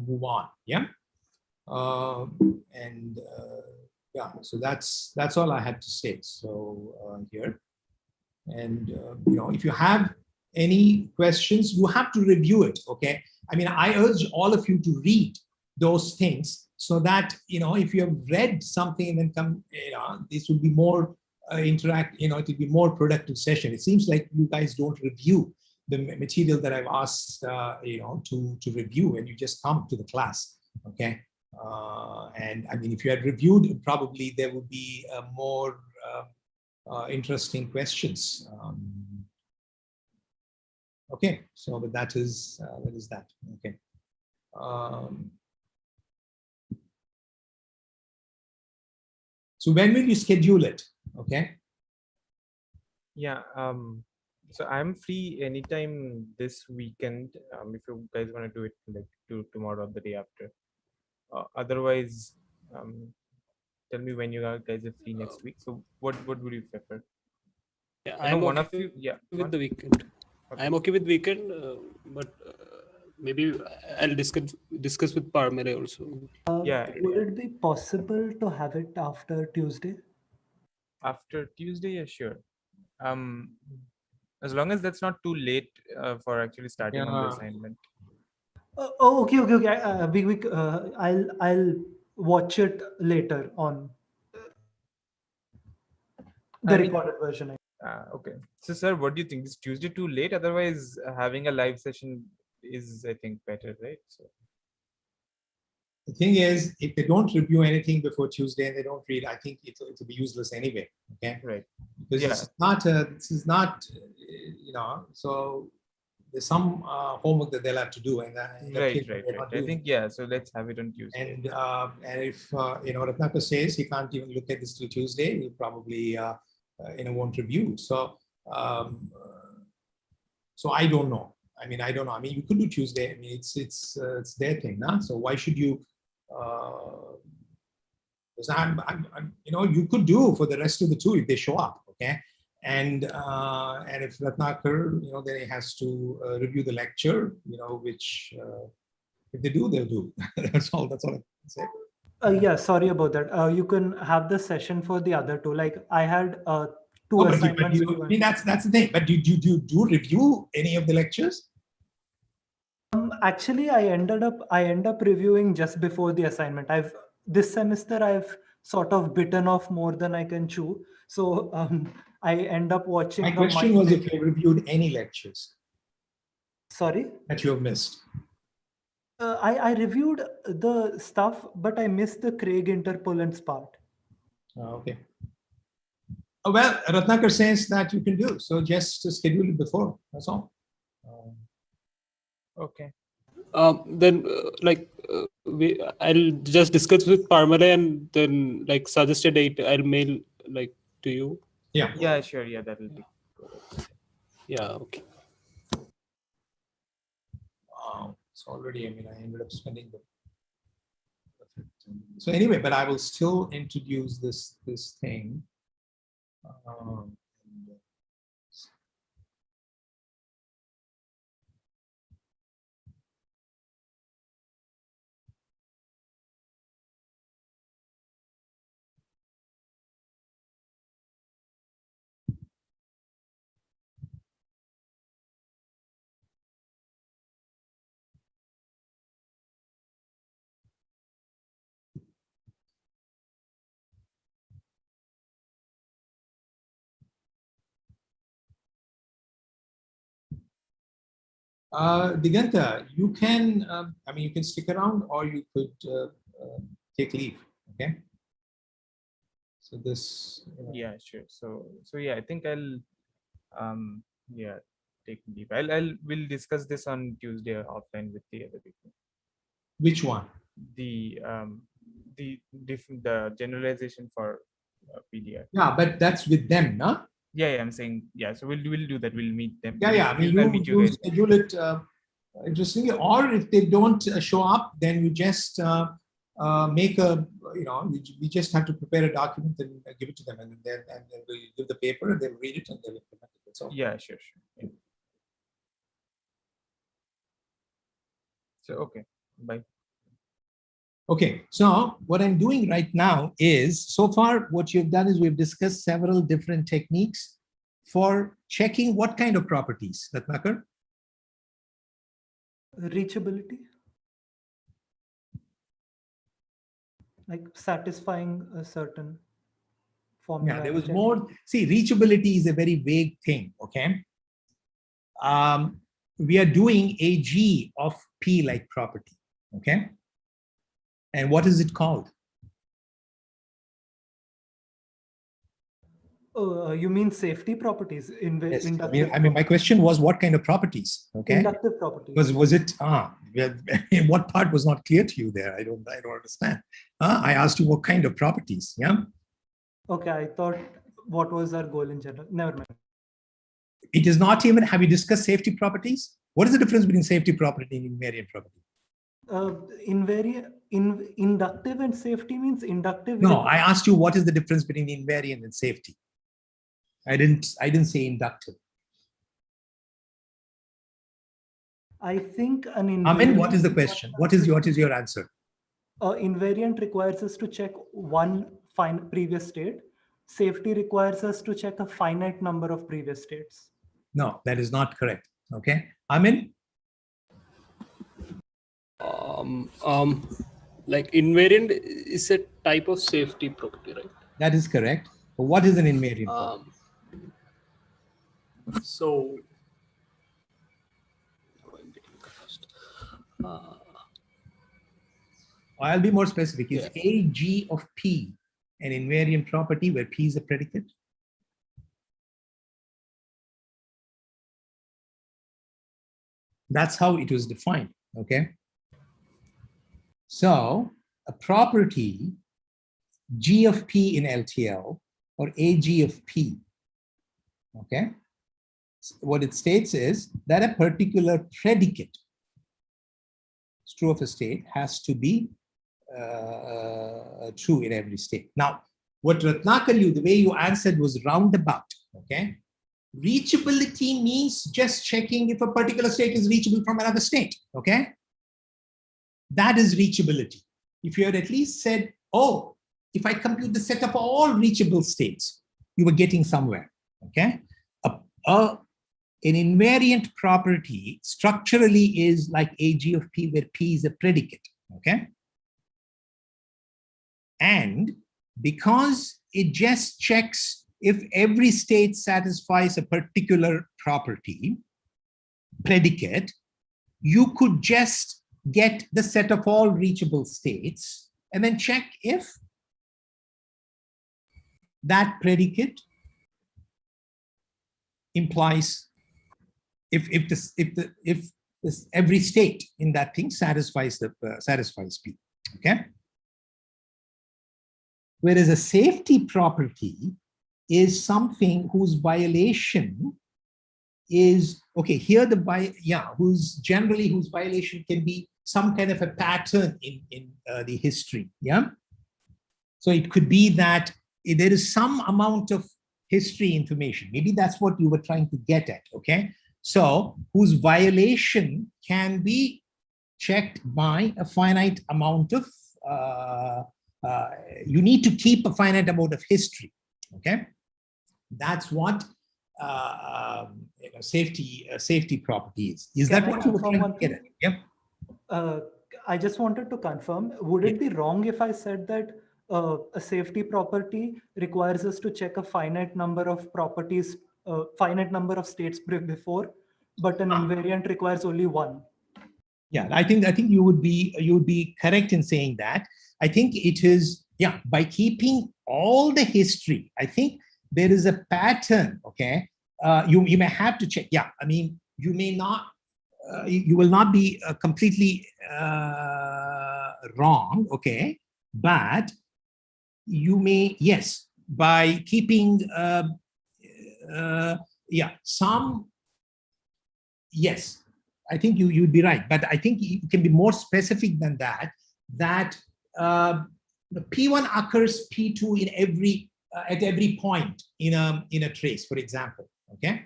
move on, yeah? Yeah, so that's all I had to say. So here, and if you have any questions, you have to review it, okay? I mean, I urge all of you to read those things so that, if you have read something and then come, this will be more it will be more productive session. It seems like you guys don't review the material that I've asked, to review, and you just come to the class, okay? And I mean, if you had reviewed, probably there would be more interesting questions. Okay, so but that is that. Okay. So when will you schedule it? Okay. Yeah. So I'm free anytime this weekend. If you guys want to do it like tomorrow or the day after. Otherwise, tell me when you guys are free next week. So what would you prefer? Yeah, I know I'm one okay of you. Yeah. with the weekend. Okay. I'm okay with weekend, but maybe I'll discuss with Parmere also. Yeah. Would it be possible to have it after Tuesday? After Tuesday, yeah, sure. As long as that's not too late for actually starting on the Yeah. assignment. Okay. I'll watch it later on the I mean, recorded version. Okay. So, sir, what do you think? Is Tuesday too late? Otherwise, having a live session is, I think, better, right? So, The thing is, if they don't review anything before Tuesday and they don't read, I think it'll be useless anyway. Okay. right. Because Yeah. this is not, so there's some homework that they'll have to do, and Right. I think, yeah. So let's have it on Tuesday. And if Ratnakar says he can't even look at this till Tuesday, he probably won't review. So I don't know. I mean, I don't know. I mean, you could do Tuesday. I mean, it's their thing, nah? So why should you? You could do for the rest of the two if they show up, okay? And if Ratnakar, then he has to review the lecture, which if they do, they'll do. That's all I can say. Yeah, sorry about that. You can have the session for the other two. Like I had two No, but assignments. I mean, that's the thing. But do you review any of the lectures? Actually, I end up reviewing just before the assignment. This semester I've sort of bitten off more than I can chew. So I end up watching. My question was if you reviewed any lectures. Sorry? That you have missed. I reviewed the stuff, but I missed the Craig interpolants part. Okay. Well, Ratnakar says that you can do. So just schedule it before. That's all. Okay. Then I'll just discuss with Parmere and then suggest a date. I'll mail to you. Yeah. Yeah, sure. Yeah, that will be good. Yeah. Okay. It's already, I mean, I ended up spending the. So anyway, but I will still introduce this thing. Diganta, you can, you can stick around or you could take leave, okay? So this. Yeah, sure. So yeah, I think I'll, take leave. We'll discuss this on Tuesday offline with the other people. Which one? The generalization for PDR. Yeah, but that's with them, no? Yeah, I'm saying, yeah. So we'll do that. We'll meet them. Yeah. I mean, you schedule it. interestingly, or if they don't show up, then you just make a, we just have to prepare a document and give it to them, and then we'll give the paper and they'll read it and they'll implement it. That's all. Yeah, sure. Yeah. So, okay, bye. Okay, so what I'm doing right now is, so far what you've done is we've discussed several different techniques for checking what kind of properties, Ratnakar? Reachability, like satisfying a certain formula. Yeah, there was which I- more. See, reachability is a very vague thing, okay? We are doing a G of P-like property, okay? And what is it called? You mean safety properties? Yes, Inductive, I mean, my question was what kind of properties, okay? inductive properties. Was it, what part was not clear to you there? I don't understand. I asked you what kind of properties, yeah? Okay, I thought what was our goal in general. Never mind. It is not even, have you discussed safety properties? What is the difference between safety property and invariant property? Inductive and safety means inductive. No, I asked you what is the difference between invariant and safety. I didn't say inductive. I think an invariant. Amin, what is the question? What is your answer? Invariant requires us to check one previous state. Safety requires us to check a finite number of previous states. No, that is not correct. Okay, Amin? Like invariant is a type of safety property, right? That is correct. But what is an invariant property? So I'll be more specific. Is Yeah. A G of P an invariant property where P is a predicate? That's how it was defined, okay? So a property G of P in LTL or AG of P, okay? What it states is that a particular predicate, it's true of a state, has to be true in every state. Now, what Ratnakar, the way you answered was roundabout, okay? Reachability means just checking if a particular state is reachable from another state, okay? That is reachability. If you had at least said, oh, if I compute the set of all reachable states, you were getting somewhere, okay? An invariant property structurally is like AG of P, where P is a predicate, okay? And because it just checks if every state satisfies a particular property, predicate, you could just get the set of all reachable states and then check if that predicate implies if every state in that thing satisfies P, okay? Whereas a safety property is something whose violation is, okay, here whose violation can be some kind of a pattern in the history, yeah? So it could be that there is some amount of history information. Maybe that's what you were trying to get at, okay? So whose violation can be checked by a finite amount of, you need to keep a finite amount of history, okay? That's what safety property is. Is that what you were trying to get at? Yep. I just wanted to confirm, would it be wrong if I said that a safety property requires us to check a finite number of properties, finite number of states before, but an invariant requires only one? Yeah, I think you would be correct in saying that. I think it is, yeah, by keeping all the history, I think there is a pattern, okay? You may have to check, yeah, I mean, you may not, you will not be completely wrong, okay? But you may, yes, by keeping, yes, I think you'd be right, but I think you can be more specific than that. That the P1 occurs P2 in every at every point in a trace, for example. Okay,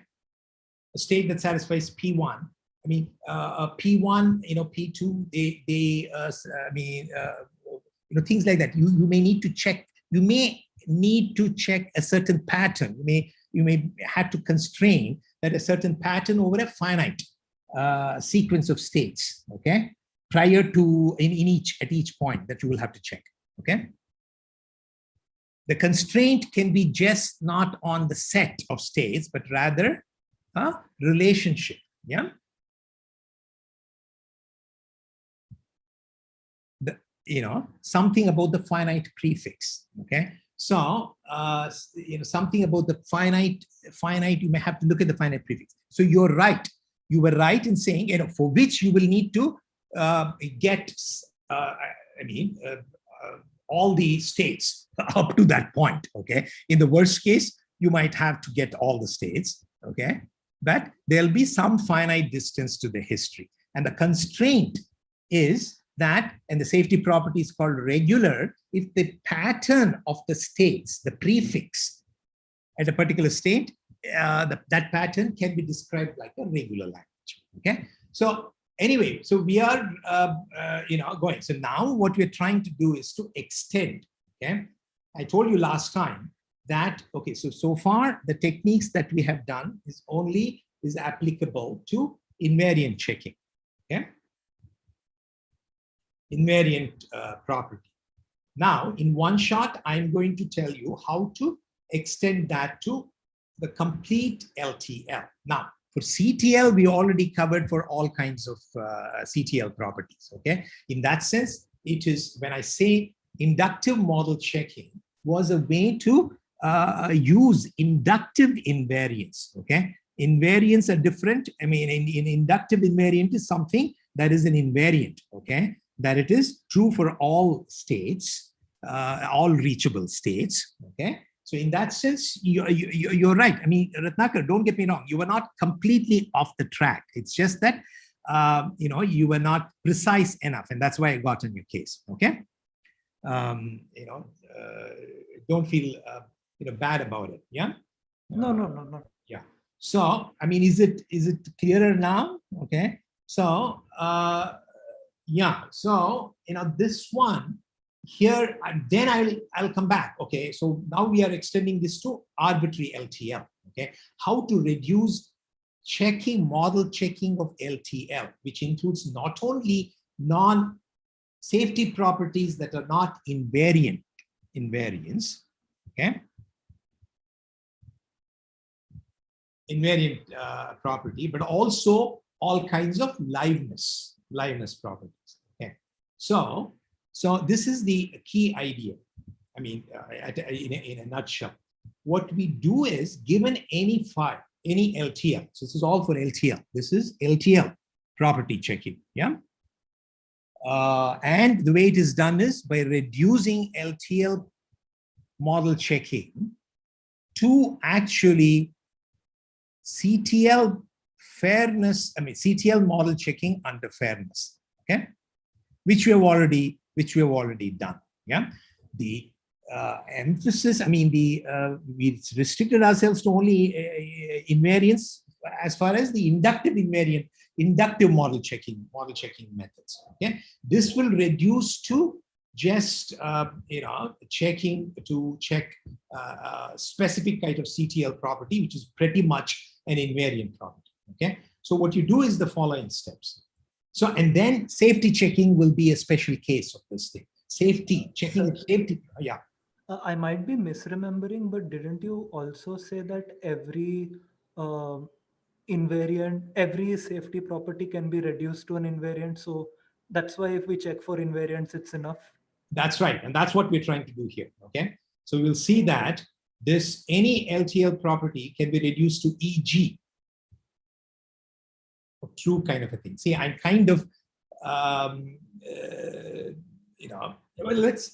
a state that satisfies P1. I mean, P1, P2. Things like that. You may need to check. You may need to check a certain pattern. You may have to constrain that a certain pattern over a finite sequence of states, okay, prior to at each point that you will have to check, okay. The constraint can be just not on the set of states, but rather a relationship, yeah. Something about the finite prefix, okay. So, something about the finite, you may have to look at the finite prefix. So you're right. You were right in saying, for which you will need to get, all the states up to that point, okay? In the worst case, you might have to get all the states, okay? But there'll be some finite distance to the history. And the constraint is that, and the safety property is called regular, if the pattern of the states, the prefix at a particular state, that pattern can be described like a regular language, okay? So anyway, so we are, going. So now what we're trying to do is to extend, okay? I told you last time that, okay, so far the techniques that we have done is applicable to invariant checking, okay? Invariant property. Now, in one shot, I'm going to tell you how to extend that to the complete LTL. Now, for CTL, we already covered for all kinds of CTL properties, okay? In that sense, it is, when I say inductive model checking, was a way to use inductive invariance, okay? Invariants are different. I mean, in inductive invariant is something that is an invariant, okay? That it is true for all states, all reachable states, okay? So in that sense, you're right. I mean, Ratnakar, don't get me wrong. You were not completely off the track. It's just that, you were not precise enough. And that's why I got on your case, okay? Don't feel, bad about it, yeah? No. Yeah. So, I mean, is it clearer now? Okay. So, yeah. So, this one here, and then I'll come back. Okay. So now we are extending this to arbitrary LTL. Okay. How to reduce model checking of LTL, which includes not only non-safety properties that are not invariance, okay? Invariant property, but also all kinds of liveness properties. Okay, so this is the key idea. I mean, in a nutshell, what we do is, given any file, any LTL. So this is all for LTL. This is LTL property checking. Yeah, and the way it is done is by reducing LTL model checking to actually CTL fairness, CTL model checking under fairness, okay, which we have already done. Yeah, the emphasis, we restricted ourselves to only invariance as far as the inductive model checking methods. Okay, this will reduce to just checking to check specific kind of CTL property, which is pretty much an invariant property. Okay, so what you do is the following steps. So, and then safety checking will be a special case of this thing. Safety checking, safety, yeah. I might be misremembering, but didn't you also say that every every safety property can be reduced to an invariant? So that's why if we check for invariants, it's enough. That's right, and that's what we're trying to do here. Okay, so we'll see that any LTL property can be reduced to EG, a true kind of a thing. See, I'm kind of,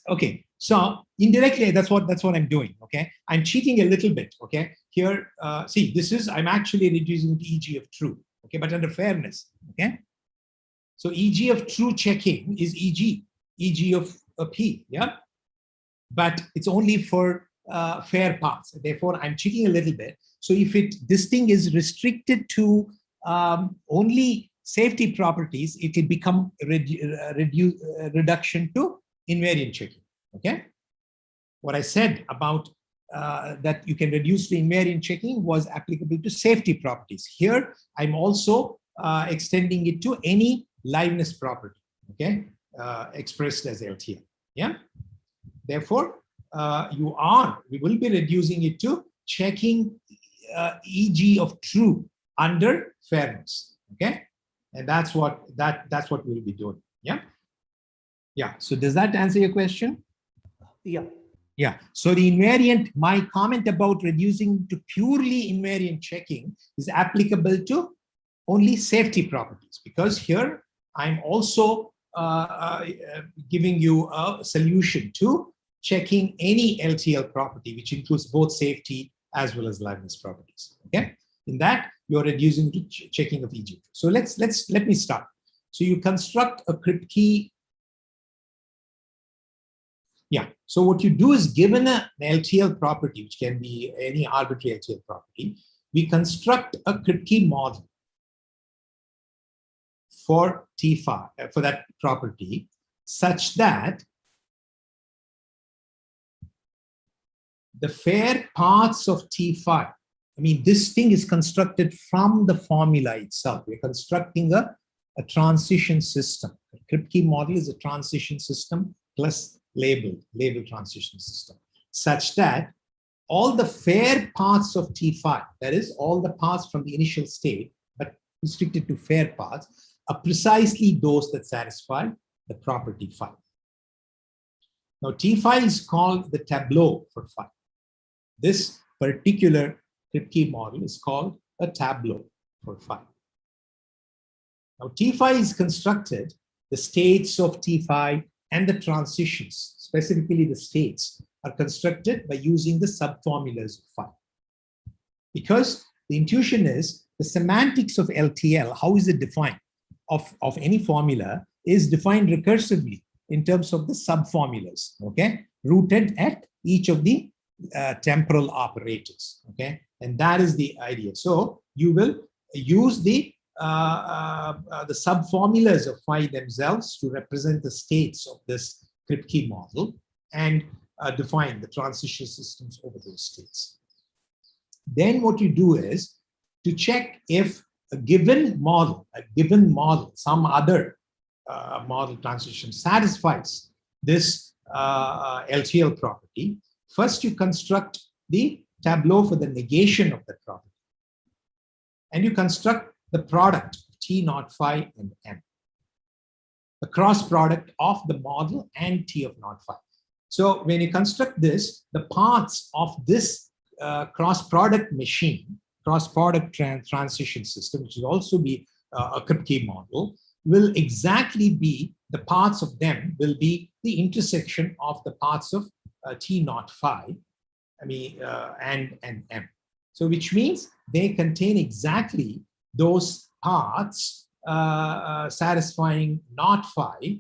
okay. So indirectly, that's what I'm doing. Okay, I'm cheating a little bit. Okay, here, see, I'm actually reducing to EG of true. okay, but under fairness, okay? So EG of true checking is EG of a P, yeah? But it's only for fair paths. Therefore, I'm checking a little bit. So if this thing is restricted to only safety properties, it will become reduction to invariant checking, okay? What I said about that you can reduce to invariant checking was applicable to safety properties. Here, I'm also extending it to any liveness property, okay, expressed as LTL, yeah? Therefore, we will be reducing it to checking EG of true under fairness, okay? And that's what we'll be doing, yeah? Yeah, so does that answer your question? Yeah. Yeah, so the invariant, my comment about reducing to purely invariant checking is applicable to only safety properties, because here I'm also giving you a solution to checking any LTL property, which includes both safety as well as liveness properties, okay? In that, you're reducing to checking of EG. So let me start. So you construct a crypt key. Yeah, so what you do is, given an LTL property, which can be any arbitrary LTL property, we construct a crypt key model for T5, for that property, such that the fair parts of T5, I mean, this thing is constructed from the formula itself. We're constructing a transition system. A crypt key model is a transition system plus label transition system, such that all the fair parts of T5, that is all the parts from the initial state, but restricted to fair parts, are precisely those that satisfy the property phi. Now T5 is called the tableau for phi. This particular crypt key model is called a tableau for phi. Now T5 is constructed, the states of T5 and the transitions, specifically the states, are constructed by using the subformulas of phi. Because the intuition is the semantics of LTL, how is it defined, of any formula, is defined recursively in terms of the subformulas, okay, rooted at each of the temporal operators, okay, and that is the idea. So you will use the subformulas of phi themselves to represent the states of this crypt key model and define the transition systems over those states. Then what you do is to check if a given model, some other model transition satisfies this LTL property. First, you construct the tableau for the negation of that property. And you construct the product of T naught phi and M, the cross product of the model and T of naught phi. So when you construct this, the parts of this cross product machine, cross product transition system, which will also be a crypt key model, will exactly be, the parts of them will be the intersection of the parts of T naught phi, I mean, and M. So which means they contain exactly those parts satisfying naught phi,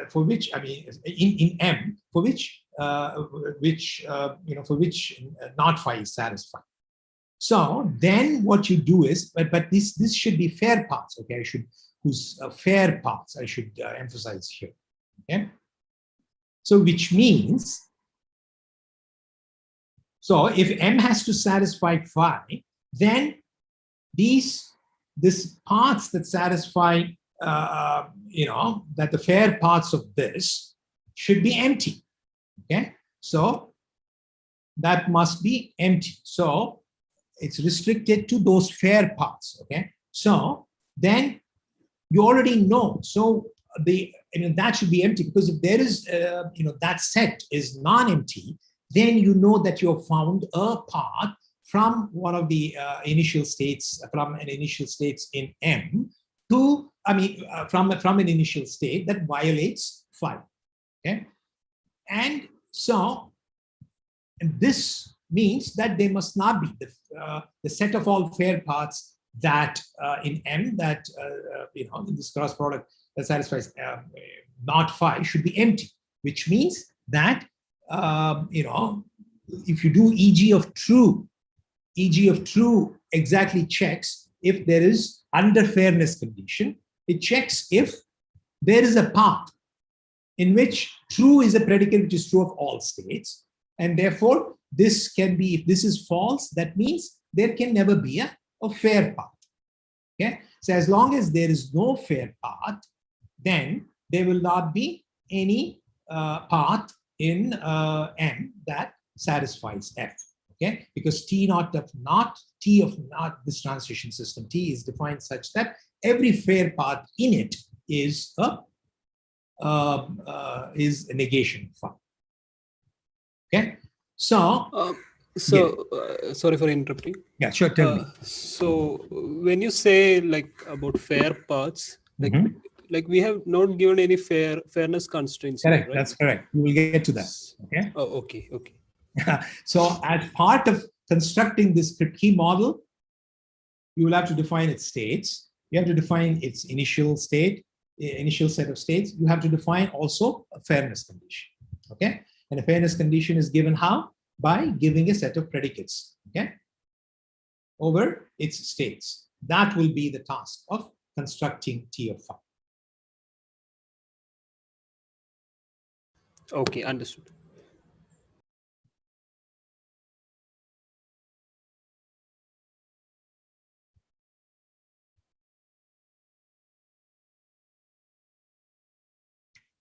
for which, I mean, in M, for which for which naught phi is satisfied. So then what you do is, but this should be fair parts, okay? Fair parts, I should emphasize here, okay? So which means, so if M has to satisfy phi, then this parts that satisfy, that the fair parts of this should be empty, okay? So that must be empty. So it's restricted to those fair parts, okay? So then you already know, so that should be empty, because if there is, that set is non-empty, then you know that you have found a path from one of the initial states, from an initial states in M to, from an initial state that violates phi, okay? And so, and this means that they must not be, the set of all fair parts that in M that this cross product that satisfies not phi should be empty, which means that if you do EG of true exactly checks if there is under fairness condition. It checks if there is a path in which true is a predicate which is true of all states, and therefore this can be, if this is false, that means there can never be a fair path. Okay, so as long as there is no fair path, then there will not be any path in M that satisfies F. Okay, because T of not this transition system T is defined such that every fair path in it is a negation of phi. Okay, so sorry for interrupting. yeah, sure, tell me. So when you say like about fair paths, like like we have not given any fairness constraints. Correct, here, right? that's correct. We will get to that. Okay. Oh, okay. So as part of constructing this key model, you will have to define its states. You have to define its initial state, initial set of states. You have to define also a fairness condition. Okay, and a fairness condition is given how? By giving a set of predicates. Okay, over its states. That will be the task of constructing T of phi. Okay, understood.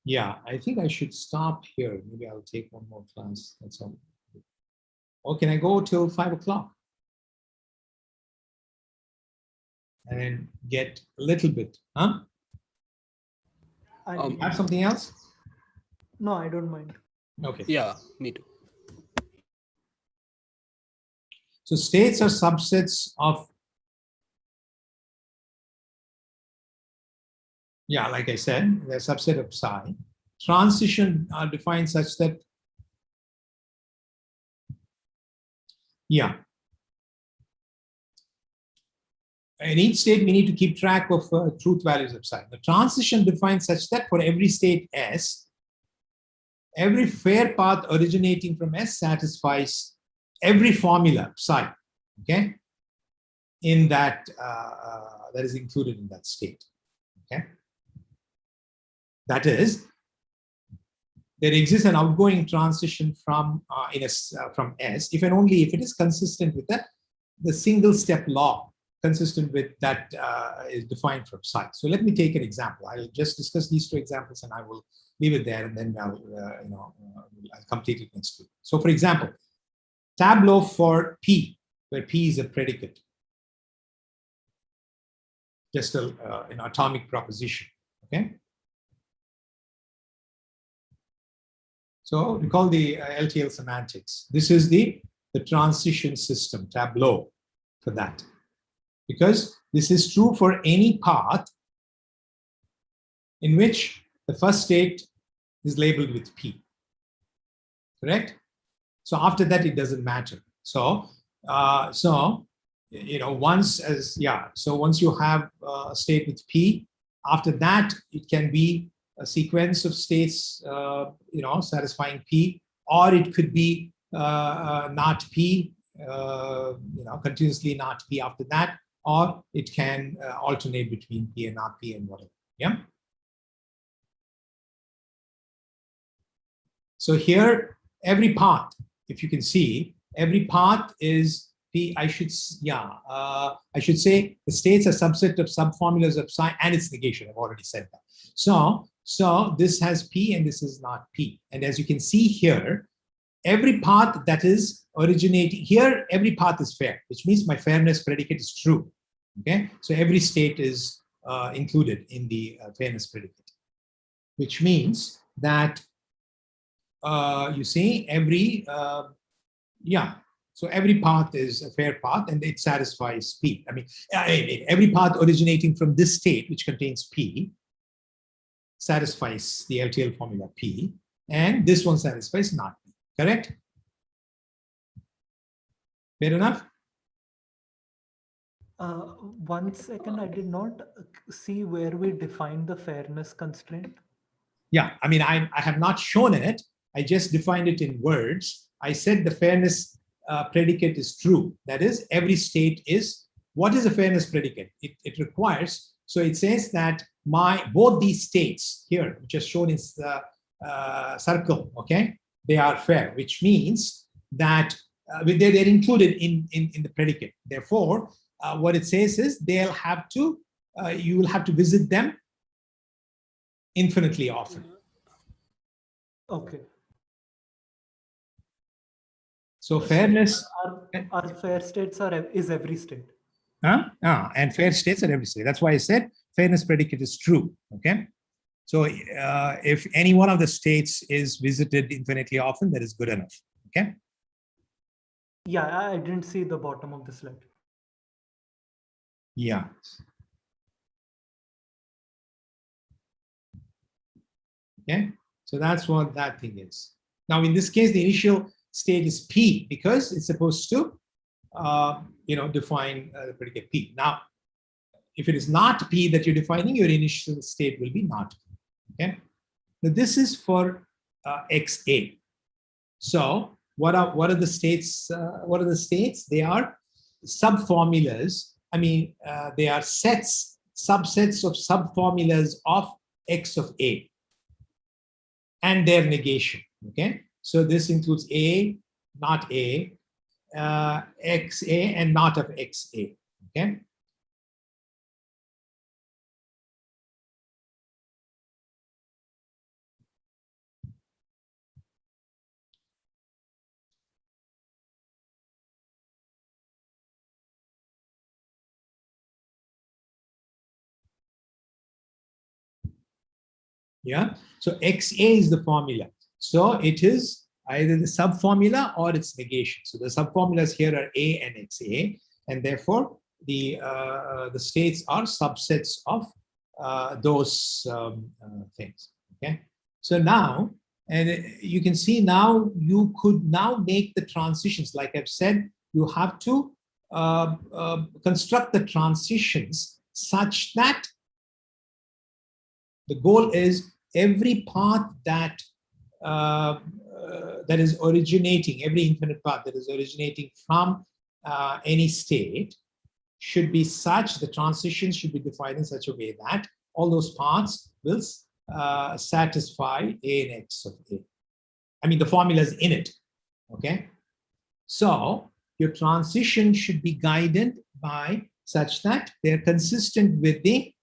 Yeah, I think I should stop here. Maybe I'll take one more class. That's all. Or can I go till 5 o'clock? And then get a little bit, huh? I, Have something else? no, I don't mind. Okay. Yeah, me too. So states are subsets of, yeah, like I said, they're a subset of psi. Transition are defined such that, yeah. In each state, we need to keep track of truth values of psi. The transition defined such that for every state S, every fair path originating from S satisfies every formula psi, okay, in that that is included in that state. Okay, that is, there exists an outgoing transition from from S if and only if it is consistent with the single step law consistent with that is defined from psi. So let me take an example. I'll just discuss these two examples and I will leave it there, and then I'll I'll complete it next week. So for example, tableau for P, where P is a predicate, just an atomic proposition. Okay. So recall the LTL semantics. This is the transition system tableau for that, because this is true for any path in which the first state is labeled with P. Correct? So after that, it doesn't matter. So once you have a state with P, after that it can be a sequence of states, satisfying P, or it could be not P, continuously not P after that, or it can alternate between P and not P and whatever. Yeah. So here, every path, if you can see, every path is P. I should say the states are subset of subformulas of psi and its negation. I've already said that. So this has P and this is not P. And as you can see here, every path that is originating here, every path is fair, which means my fairness predicate is true. Okay, so every state is included in the fairness predicate, which means that you see every so every path is a fair path and it satisfies P. I mean, every path originating from this state, which contains P, satisfies the LTL formula P, and this one satisfies not P. Correct? Fair enough? 1 second, I did not see where we defined the fairness constraint. Yeah, I mean, I have not shown it. I just defined it in words. I said the fairness predicate is true. That is, every state is, what is a fairness predicate? It requires, so it says that both these states here, which are shown in the circle, okay, they are fair, which means that they're included in the predicate. Therefore, what it says is they'll have to, you will have to visit them infinitely often. Okay. So fairness, Our fair states is every state. and fair states are every state. That's why I said fairness predicate is true. Okay. So if any one of the states is visited infinitely often, that is good enough. Okay. Yeah, I didn't see the bottom of the slide. Yeah. Okay. So that's what that thing is. Now, in this case, the initial state is P because it's supposed to, define the predicate P. Now, if it is not P that you're defining, your initial state will be not P. Okay. Now, this is for XA. So, what are the states? What are the states? They are subformulas. I mean, they are subsets of subformulas of X of A and their negation. Okay, so this includes A, not A, XA, and not of XA. Okay. Yeah, so XA is the formula. So it is either the subformula or its negation. So the subformulas here are A and XA, and therefore the states are subsets of those things. Okay, so now, and you can see now you could now make the transitions. Like I've said, you have to construct the transitions such that the goal is every path that that is originating, every infinite path that is originating from any state should be such, the transitions should be defined in such a way that all those paths will satisfy A and X of A. I mean, the formulas in it, okay? So your transition should be guided by such that they're consistent with the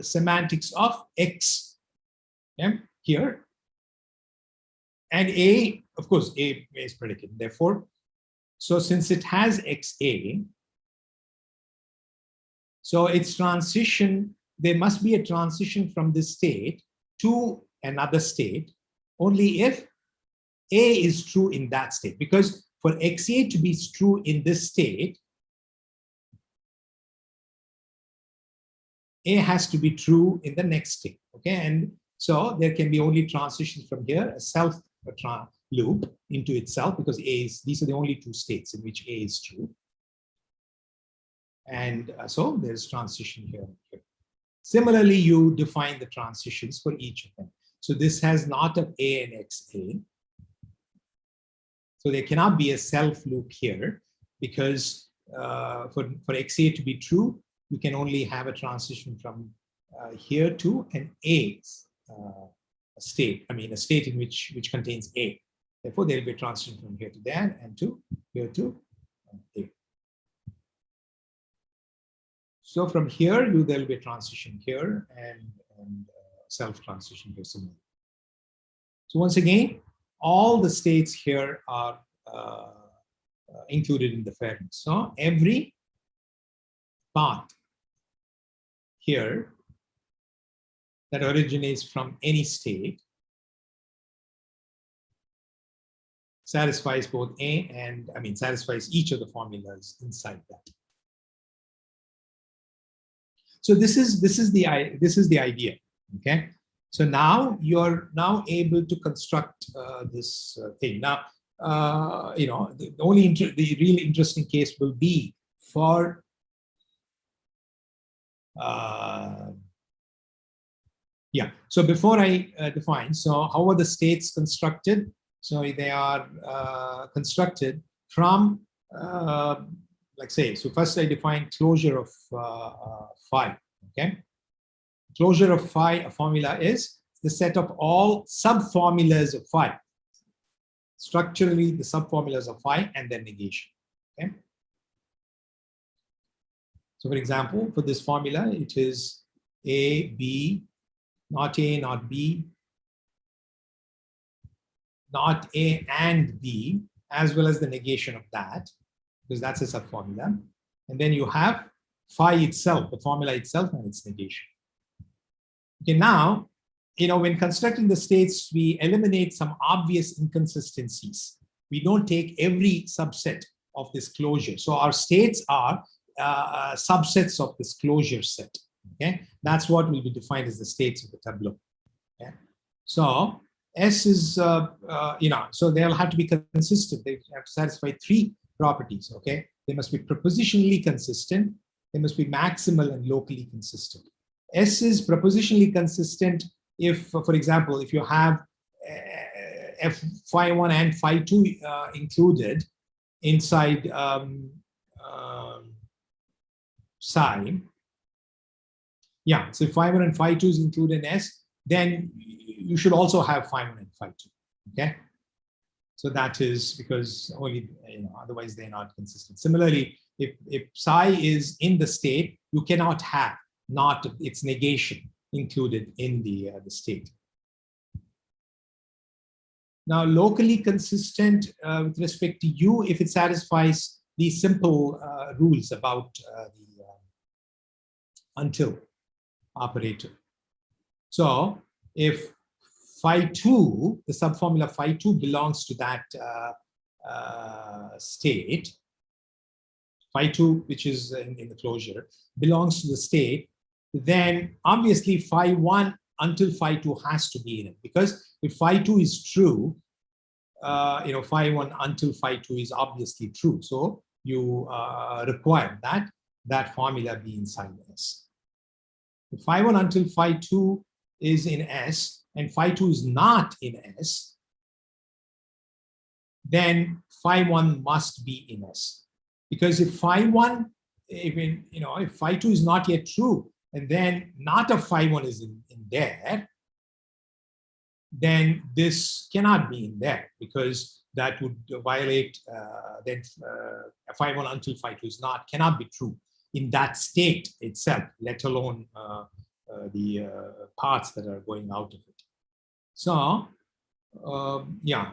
semantics of X, okay, here. And A, of course, A is predicate. Therefore, so since it has XA, so its transition, there must be a transition from this state to another state only if A is true in that state. Because for XA to be true in this state, A has to be true in the next state. Okay, and so there can be only transitions from here, a self loop into itself, because these are the only two states in which A is true. And so there's transition here and here. Similarly, you define the transitions for each of them. So this has not of A and XA. So there cannot be a self loop here because for XA to be true, you can only have a transition from here to an A state. I mean, a state in which contains A. Therefore, there will be a transition from here to there and to here to A. So from here, there will be a transition here and self transition here somewhere. So once again, all the states here are included in the fairness. So every path here that originates from any state satisfies both A and, I mean, satisfies each of the formulas inside that. So this is the idea. Okay. So now you're now able to construct this thing. Now, the really interesting case will be for so before I define, so how are the states constructed? So they are constructed from, like say, so first I define closure of phi, okay? Closure of phi, a formula is the set of all subformulas of phi. Structurally, the subformulas of phi and their negation, okay? So for example, for this formula, it is A, B, not A, not B, not A and B, as well as the negation of that, because that's a subformula. And then you have phi itself, the formula itself and its negation. Okay, now, when constructing the states, we eliminate some obvious inconsistencies. We don't take every subset of this closure. So our states are subsets of this closure set. Okay, that's what will be defined as the states of the tableau. Okay, so S is, so they'll have to be consistent. They have to satisfy three properties. Okay, they must be propositionally consistent. They must be maximal and locally consistent. S is propositionally consistent if, for example, if you have f phi1 and phi2 included inside psi. Yeah, so if phi1 and phi2 is included in S, then you should also have phi1 and phi2. Okay, so that is because only, otherwise they're not consistent. Similarly, if psi is in the state, you cannot have not its negation included in the state. Now, locally consistent with respect to U, if it satisfies these simple rules about the until operator. So if phi2, the subformula phi2 belongs to that state, phi2, which is in the closure, belongs to the state, then obviously phi1 until phi2 has to be in it, because if phi2 is true, phi1 until phi2 is obviously true. So you require that formula be inside S. If phi1 until phi2 is in S and phi2 is not in S, then phi1 must be in S. Because if phi1, if phi2 is not yet true, and then not a phi1 is in there, then this cannot be in there, because that would violate then phi1 until phi2 cannot be true in that state itself, let alone the parts that are going out of it. So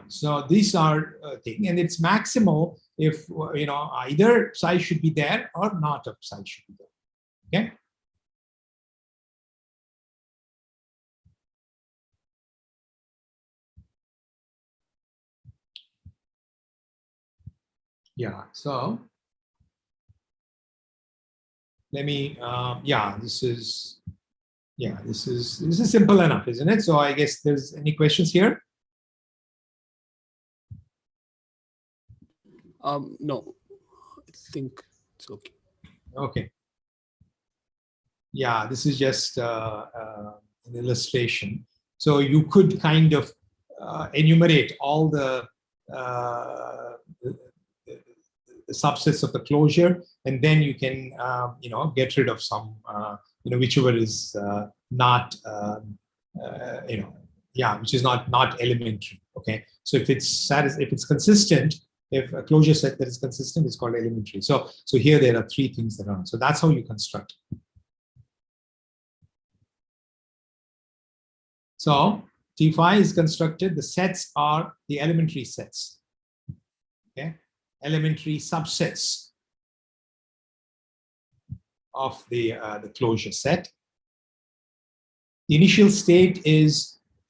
so these are things, and it's maximal if either psi should be there or not a psi should be there. Okay. Yeah, so let me, this is simple enough, isn't it? So I guess there's any questions here? No, I think it's okay. Okay. Yeah, this is just an illustration. So you could kind of enumerate all the subsets of the closure, and then you can get rid of some whichever is not which is not elementary. Okay, so if it's consistent, if a closure set that is consistent is called elementary. So here there are three things that are on. So that's how you construct. So T phi is constructed. The sets are the elementary sets. Okay, elementary subsets of the closure set. The initial state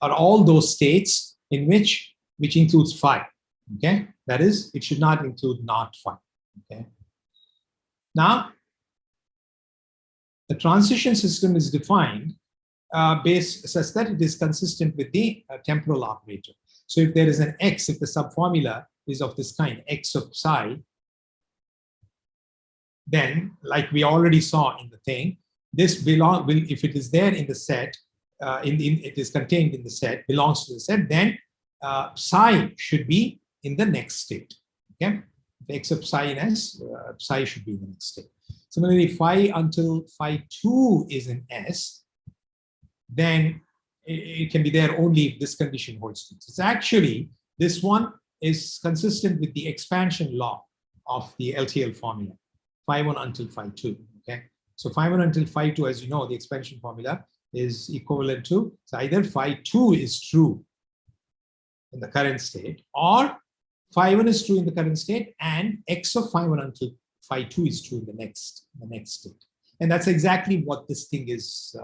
are all those states in which includes phi. Okay, that is, it should not include not phi. Okay. Now, the transition system is defined based such that it is consistent with the temporal operator. So if there is an x, if the subformula is of this kind, x of psi, then like we already saw in the thing, this will if it is there in the set, it is contained in the set, belongs to the set, then psi should be in the next state. Okay, if x of psi in S, psi should be in the next state. Similarly, phi until phi 2 is in S, then it can be there only if this condition holds true. It's actually, this one is consistent with the expansion law of the LTL formula, phi 1 until phi 2. Okay, so phi 1 until phi 2, as you know, the expansion formula is equivalent to, so either phi 2 is true in the current state, or phi 1 is true in the current state, and x of phi 1 until phi 2 is true in the next state. And that's exactly what this thing is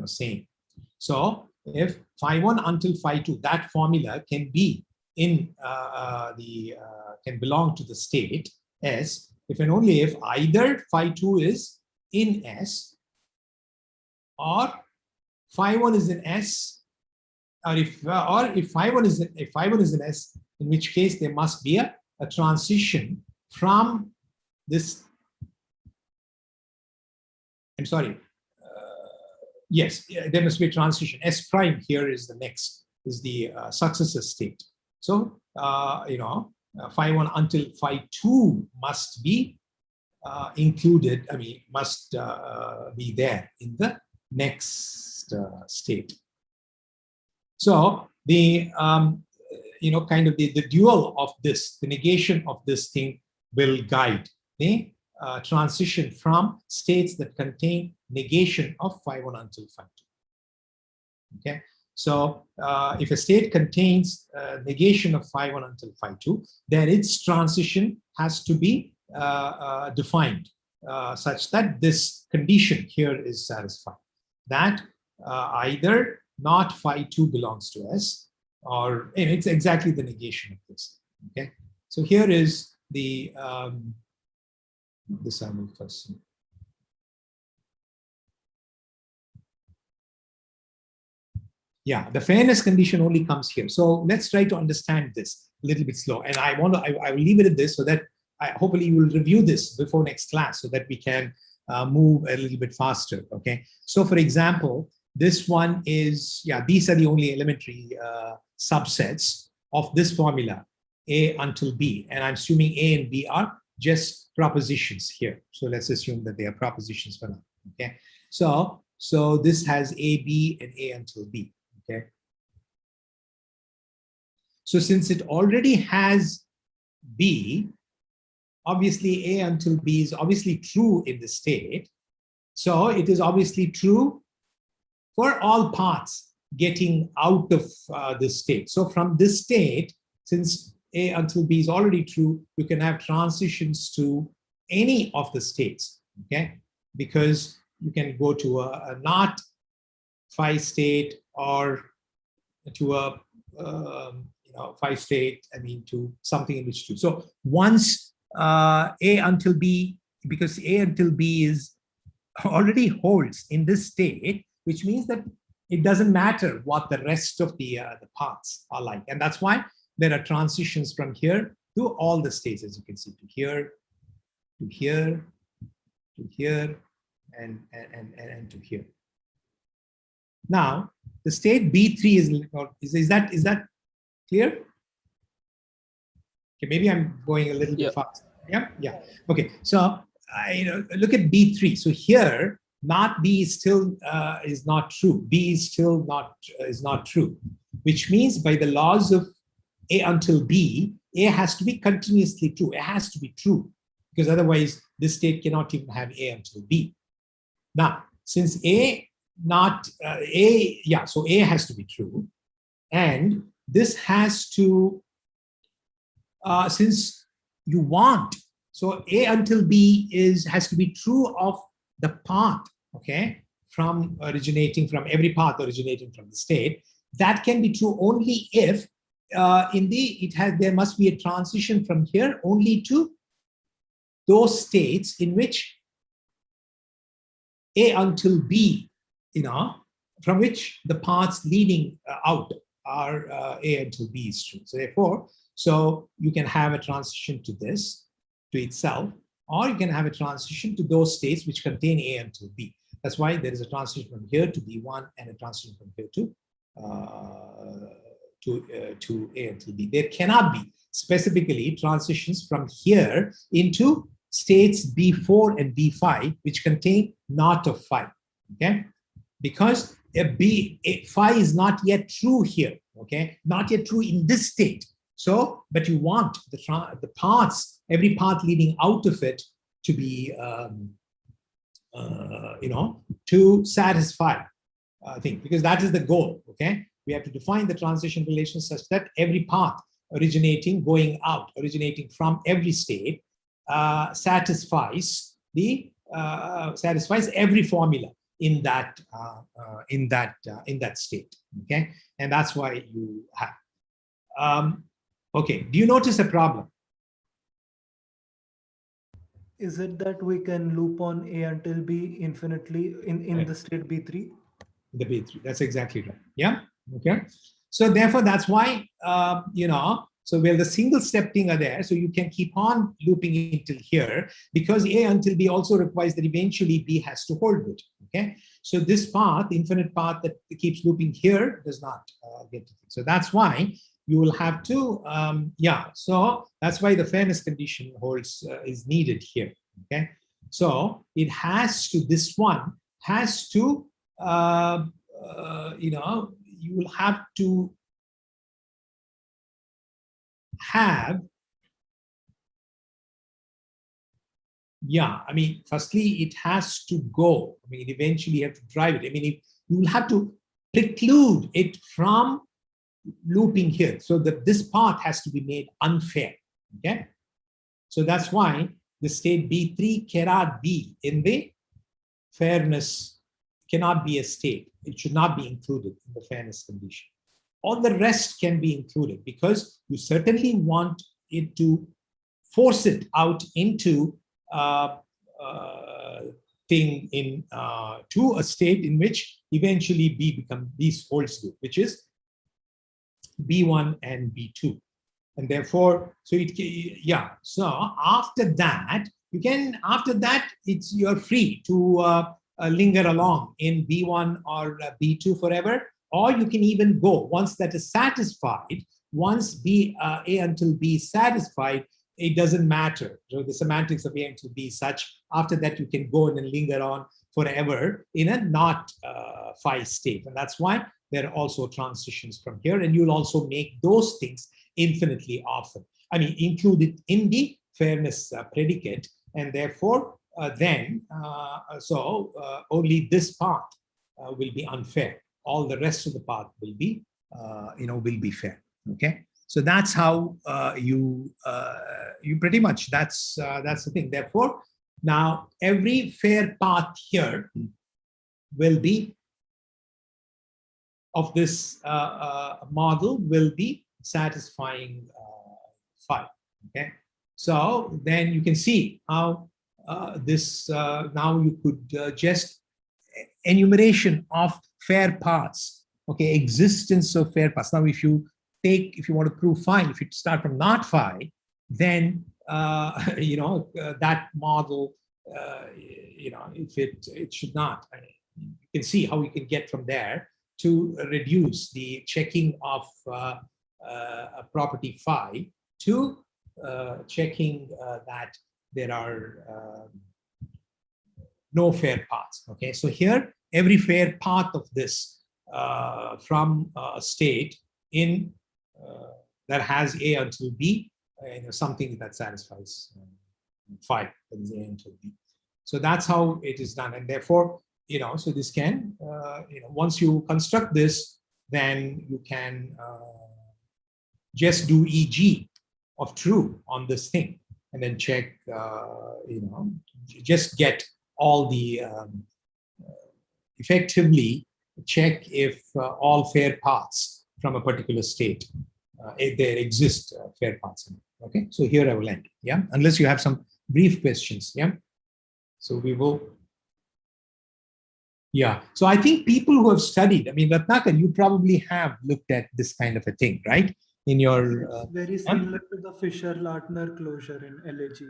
saying. So if phi 1 until phi 2, that formula can be in can belong to the state S if and only if either phi 2 is in S, or phi 1 is in S, or if phi 1 is in S, in which case there must be a transition from this. I'm sorry. Yes, there must be a transition. S prime here is the next, is the successor state. So phi 1 until phi 2 must be included. I mean, must be there in the next state. So the kind of the dual of this, the negation of this thing will guide the transition from states that contain negation of phi 1 until phi 2. Okay, so if a state contains negation of phi 1 until phi 2, then its transition has to be defined such that this condition here is satisfied, that either not phi 2 belongs to S, or it's exactly the negation of this. Okay, so here is the this I will first see. Yeah, the fairness condition only comes here. So let's try to understand this a little bit slow. And I will leave it at this so that hopefully you will review this before next class so that we can move a little bit faster. Okay. So for example, this one is, these are the only elementary subsets of this formula, A until B. And I'm assuming A and B are just propositions here. So let's assume that they are propositions for now. Okay. So this has A, B, and A until B. Okay. So since it already has B, obviously A until B is obviously true in the state. So it is obviously true for all paths getting out of this state. So from this state, since A until B is already true, you can have transitions to any of the states, okay? Because you can go to a not phi state, or to a phi state, I mean, to something in which true. So once A until B, because A until B is already holds in this state, which means that it doesn't matter what the rest of the paths are like. And that's why there are transitions from here to all the states, as you can see, to here, to here, to here, and to here. Now, the state B3 is that clear? Okay, maybe I'm going a little bit fast. Yeah. Okay, so look at B3. So here, not B is still is not true. B is still is not true, which means by the laws of A until B, A has to be continuously true. It has to be true, because otherwise this state cannot even have A until B. Now, since so A has to be true, and this has to, since you want, so A until B has to be true of the path, okay, from every path originating from the state. That can be true only if there must be a transition from here only to those states in which A until B, from which the paths leading out are A until B is true. So therefore, so you can have a transition to this, to itself, or you can have a transition to those states which contain A until B. That's why there is a transition from here to B1 and a transition from here to A until B. There cannot be specifically transitions from here into states B4 and B5, which contain not of phi, okay? Because phi is not yet true here, okay? Not yet true in this state. So, but you want the paths, every path leading out of it to be, to satisfy thing, because that is the goal, okay? We have to define the transition relation such that every path originating from every state satisfies every formula in that state, okay? And that's why you have. Okay, do you notice a problem? Is it that we can loop on A until B infinitely in Right. the state B3? The B3, that's exactly right. Yeah, okay. So therefore, that's why, so where the single step thing are there, so you can keep on looping until here, because A until B also requires that eventually B has to hold it, okay? So this path, the infinite path that keeps looping here, does not get to it. So that's why you will have to, so that's why the fairness condition holds, is needed here, okay? So it has to, this one has to, you will have to have, firstly, it has to go. Eventually you have to drive it. You will have to preclude it from looping here, so that this path has to be made unfair, okay? So that's why the state B3 cannot be in the fairness, cannot be a state. It should not be included in the fairness condition. All the rest can be included, because you certainly want it to force it out into to a state in which eventually B holds loop, which is B1 and B2. And therefore, so after that, you're free to linger along in B1 or B2 forever, or you can even go, once that is satisfied, once A until B is satisfied, it doesn't matter. So the semantics of A until B is such, after that you can go and linger on forever in a not phi state. And that's why there are also transitions from here, and you'll also make those things infinitely often. Included in the fairness predicate, and therefore only this path will be unfair. All the rest of the path will be, will be fair. Okay, so that's how you pretty much, that's the thing. Therefore, now every fair path here will be of this model will be satisfying phi. Okay, so then you can see how this now you could just enumeration of fair paths. Okay, existence of fair paths. Now, if you want to prove phi, if you start from not phi, then that model, if it should not. You can see how we can get from there to reduce the checking of a property phi to checking that there are no fair paths. Okay, so here every fair path of this from a state in that has A until B, something that satisfies phi, that is A until B. So that's how it is done, and therefore, so this can, once you construct this, then you can just do EG of true on this thing, and then check, just get all the, effectively check if all fair paths from a particular state, if there exist fair paths in it. Okay, so here I will end, yeah, unless you have some brief questions, yeah. So we will, yeah. So I think people who have studied, Ratnakar, you probably have looked at this kind of a thing, right? In your Very similar to the Fisher-Lardner closure in LAG.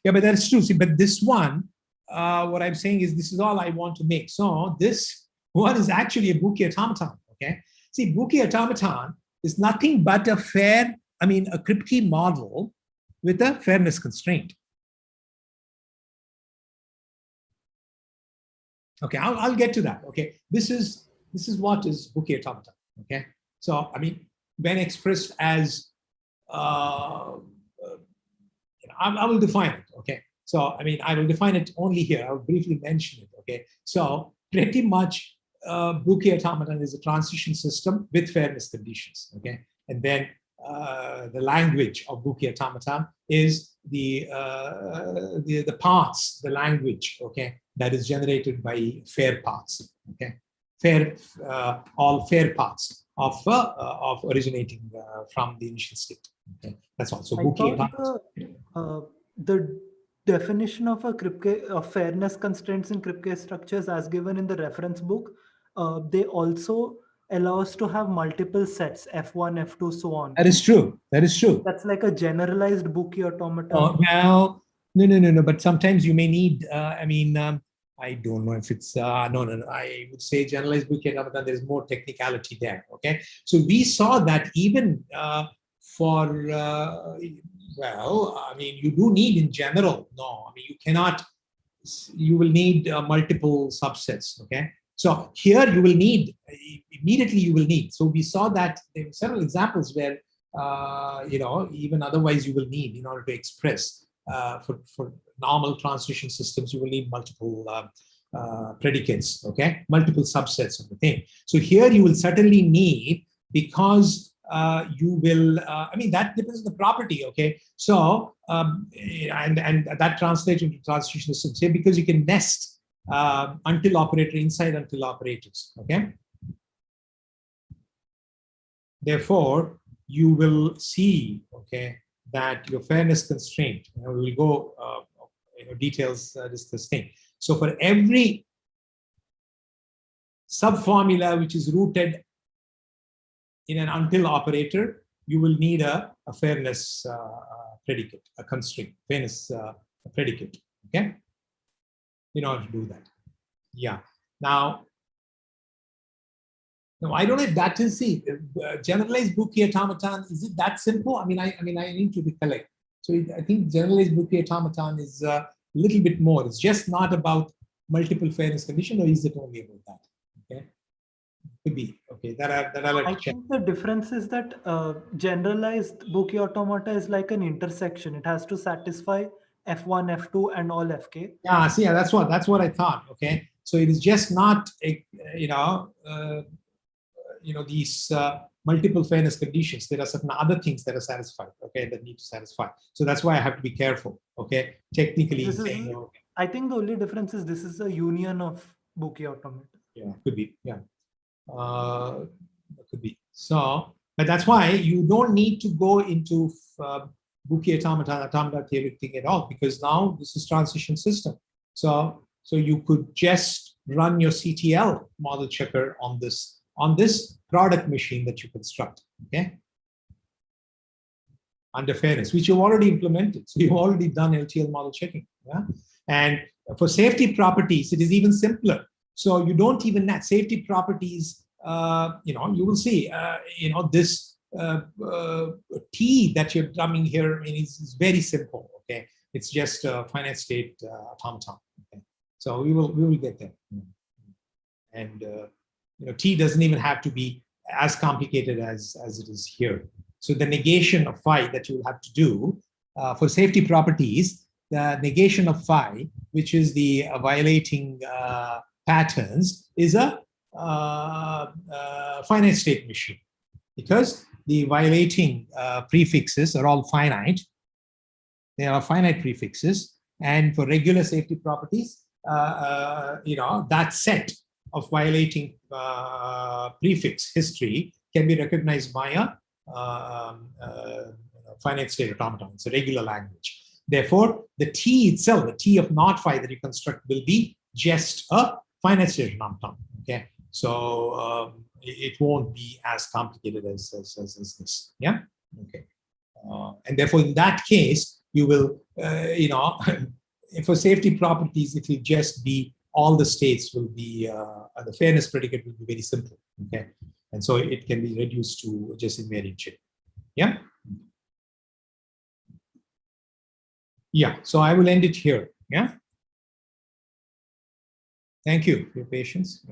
Yeah, but that's true. See, but this one, what I'm saying is this is all I want to make. So this one is actually a Buki automaton. Okay. See, Buki automaton is nothing but a Kripke model with a fairness constraint. Okay, I'll get to that. Okay, this is what is Buki automaton. Okay, so when expressed as I will define it. Okay, so I will define it only here. I will briefly mention it. Okay, so pretty much Buki automaton is a transition system with fairness conditions. Okay, and then the language of Buki automaton is the parts, the language. Okay, that is generated by fair parts. Okay, all fair parts of originating from the initial state. Okay, that's all. So Buki automaton. The definition of a Kripke of fairness constraints in Kripke structures, as given in the reference book, they also allow us to have multiple sets, F1, F2, so on. That is true. That is true. That's like a generalized Buki automaton. Oh, well, no. But sometimes you may need. I don't know if it's no. I would say generalized Buki automaton. There's more technicality there. Okay, so we saw that even for you do need in general. No, you cannot. You will need multiple subsets. Okay. So here you will need, immediately you will need. So we saw that there were several examples where, even otherwise you will need in order to express for normal transition systems, you will need multiple predicates, okay? Multiple subsets of the thing. So here you will certainly need, because you will, that depends on the property, okay? So, and that translates into transition systems here, because you can nest until operator inside until operators, okay? Therefore, you will see, okay, that your fairness constraint, we will go details this thing. So for every subformula which is rooted in an until operator, you will need a fairness predicate, a constraint, fairness predicate, okay? In order to do that. Yeah. Now I don't know if that is generalized Buki automaton. Is it that simple? I need to recollect. So I think generalized Buki automaton is a little bit more. It's just not about multiple fairness condition, or is it only about that? Okay. Could be. Okay. That I'll have to check. I think the difference is that generalized Buki automata is like an intersection. It has to satisfy F1, F2, and all Fk. Yeah, see, that's what I thought. Okay, so it is just not these multiple fairness conditions. There are certain other things that are satisfied. Okay, that need to satisfy. So that's why I have to be careful. Okay, technically saying. Okay. I think the only difference is this is a union of Buki automata. Yeah, could be. Yeah, could be. So, but that's why you don't need to go into Buki automata theory thing at all, because now this is transition system. So you could just run your CTL model checker on this product machine that you construct, okay? Under fairness, which you've already implemented. So you've already done LTL model checking, yeah? And for safety properties, it is even simpler. So you don't even have safety properties, you will see, this T that you're drumming here is very simple. Okay, it's just a finite state automaton. Okay, so we will get there, and T doesn't even have to be as complicated as it is here. So the negation of phi that you will have to do for safety properties, the negation of phi, which is the violating patterns, is a finite state machine, because the violating prefixes are all finite. They are finite prefixes, and for regular safety properties, that set of violating prefix history can be recognized by a finite state automaton. It's a regular language. Therefore, the T itself, the T of not phi that you construct, will be just a finite state automaton. Okay, so it won't be as complicated as this. Yeah. Okay. And therefore, in that case, you will, for safety properties, it will just be all the states will be, the fairness predicate will be very simple, okay? And so it can be reduced to just invariant chain. Yeah? Yeah, so I will end it here, yeah? Thank you for your patience.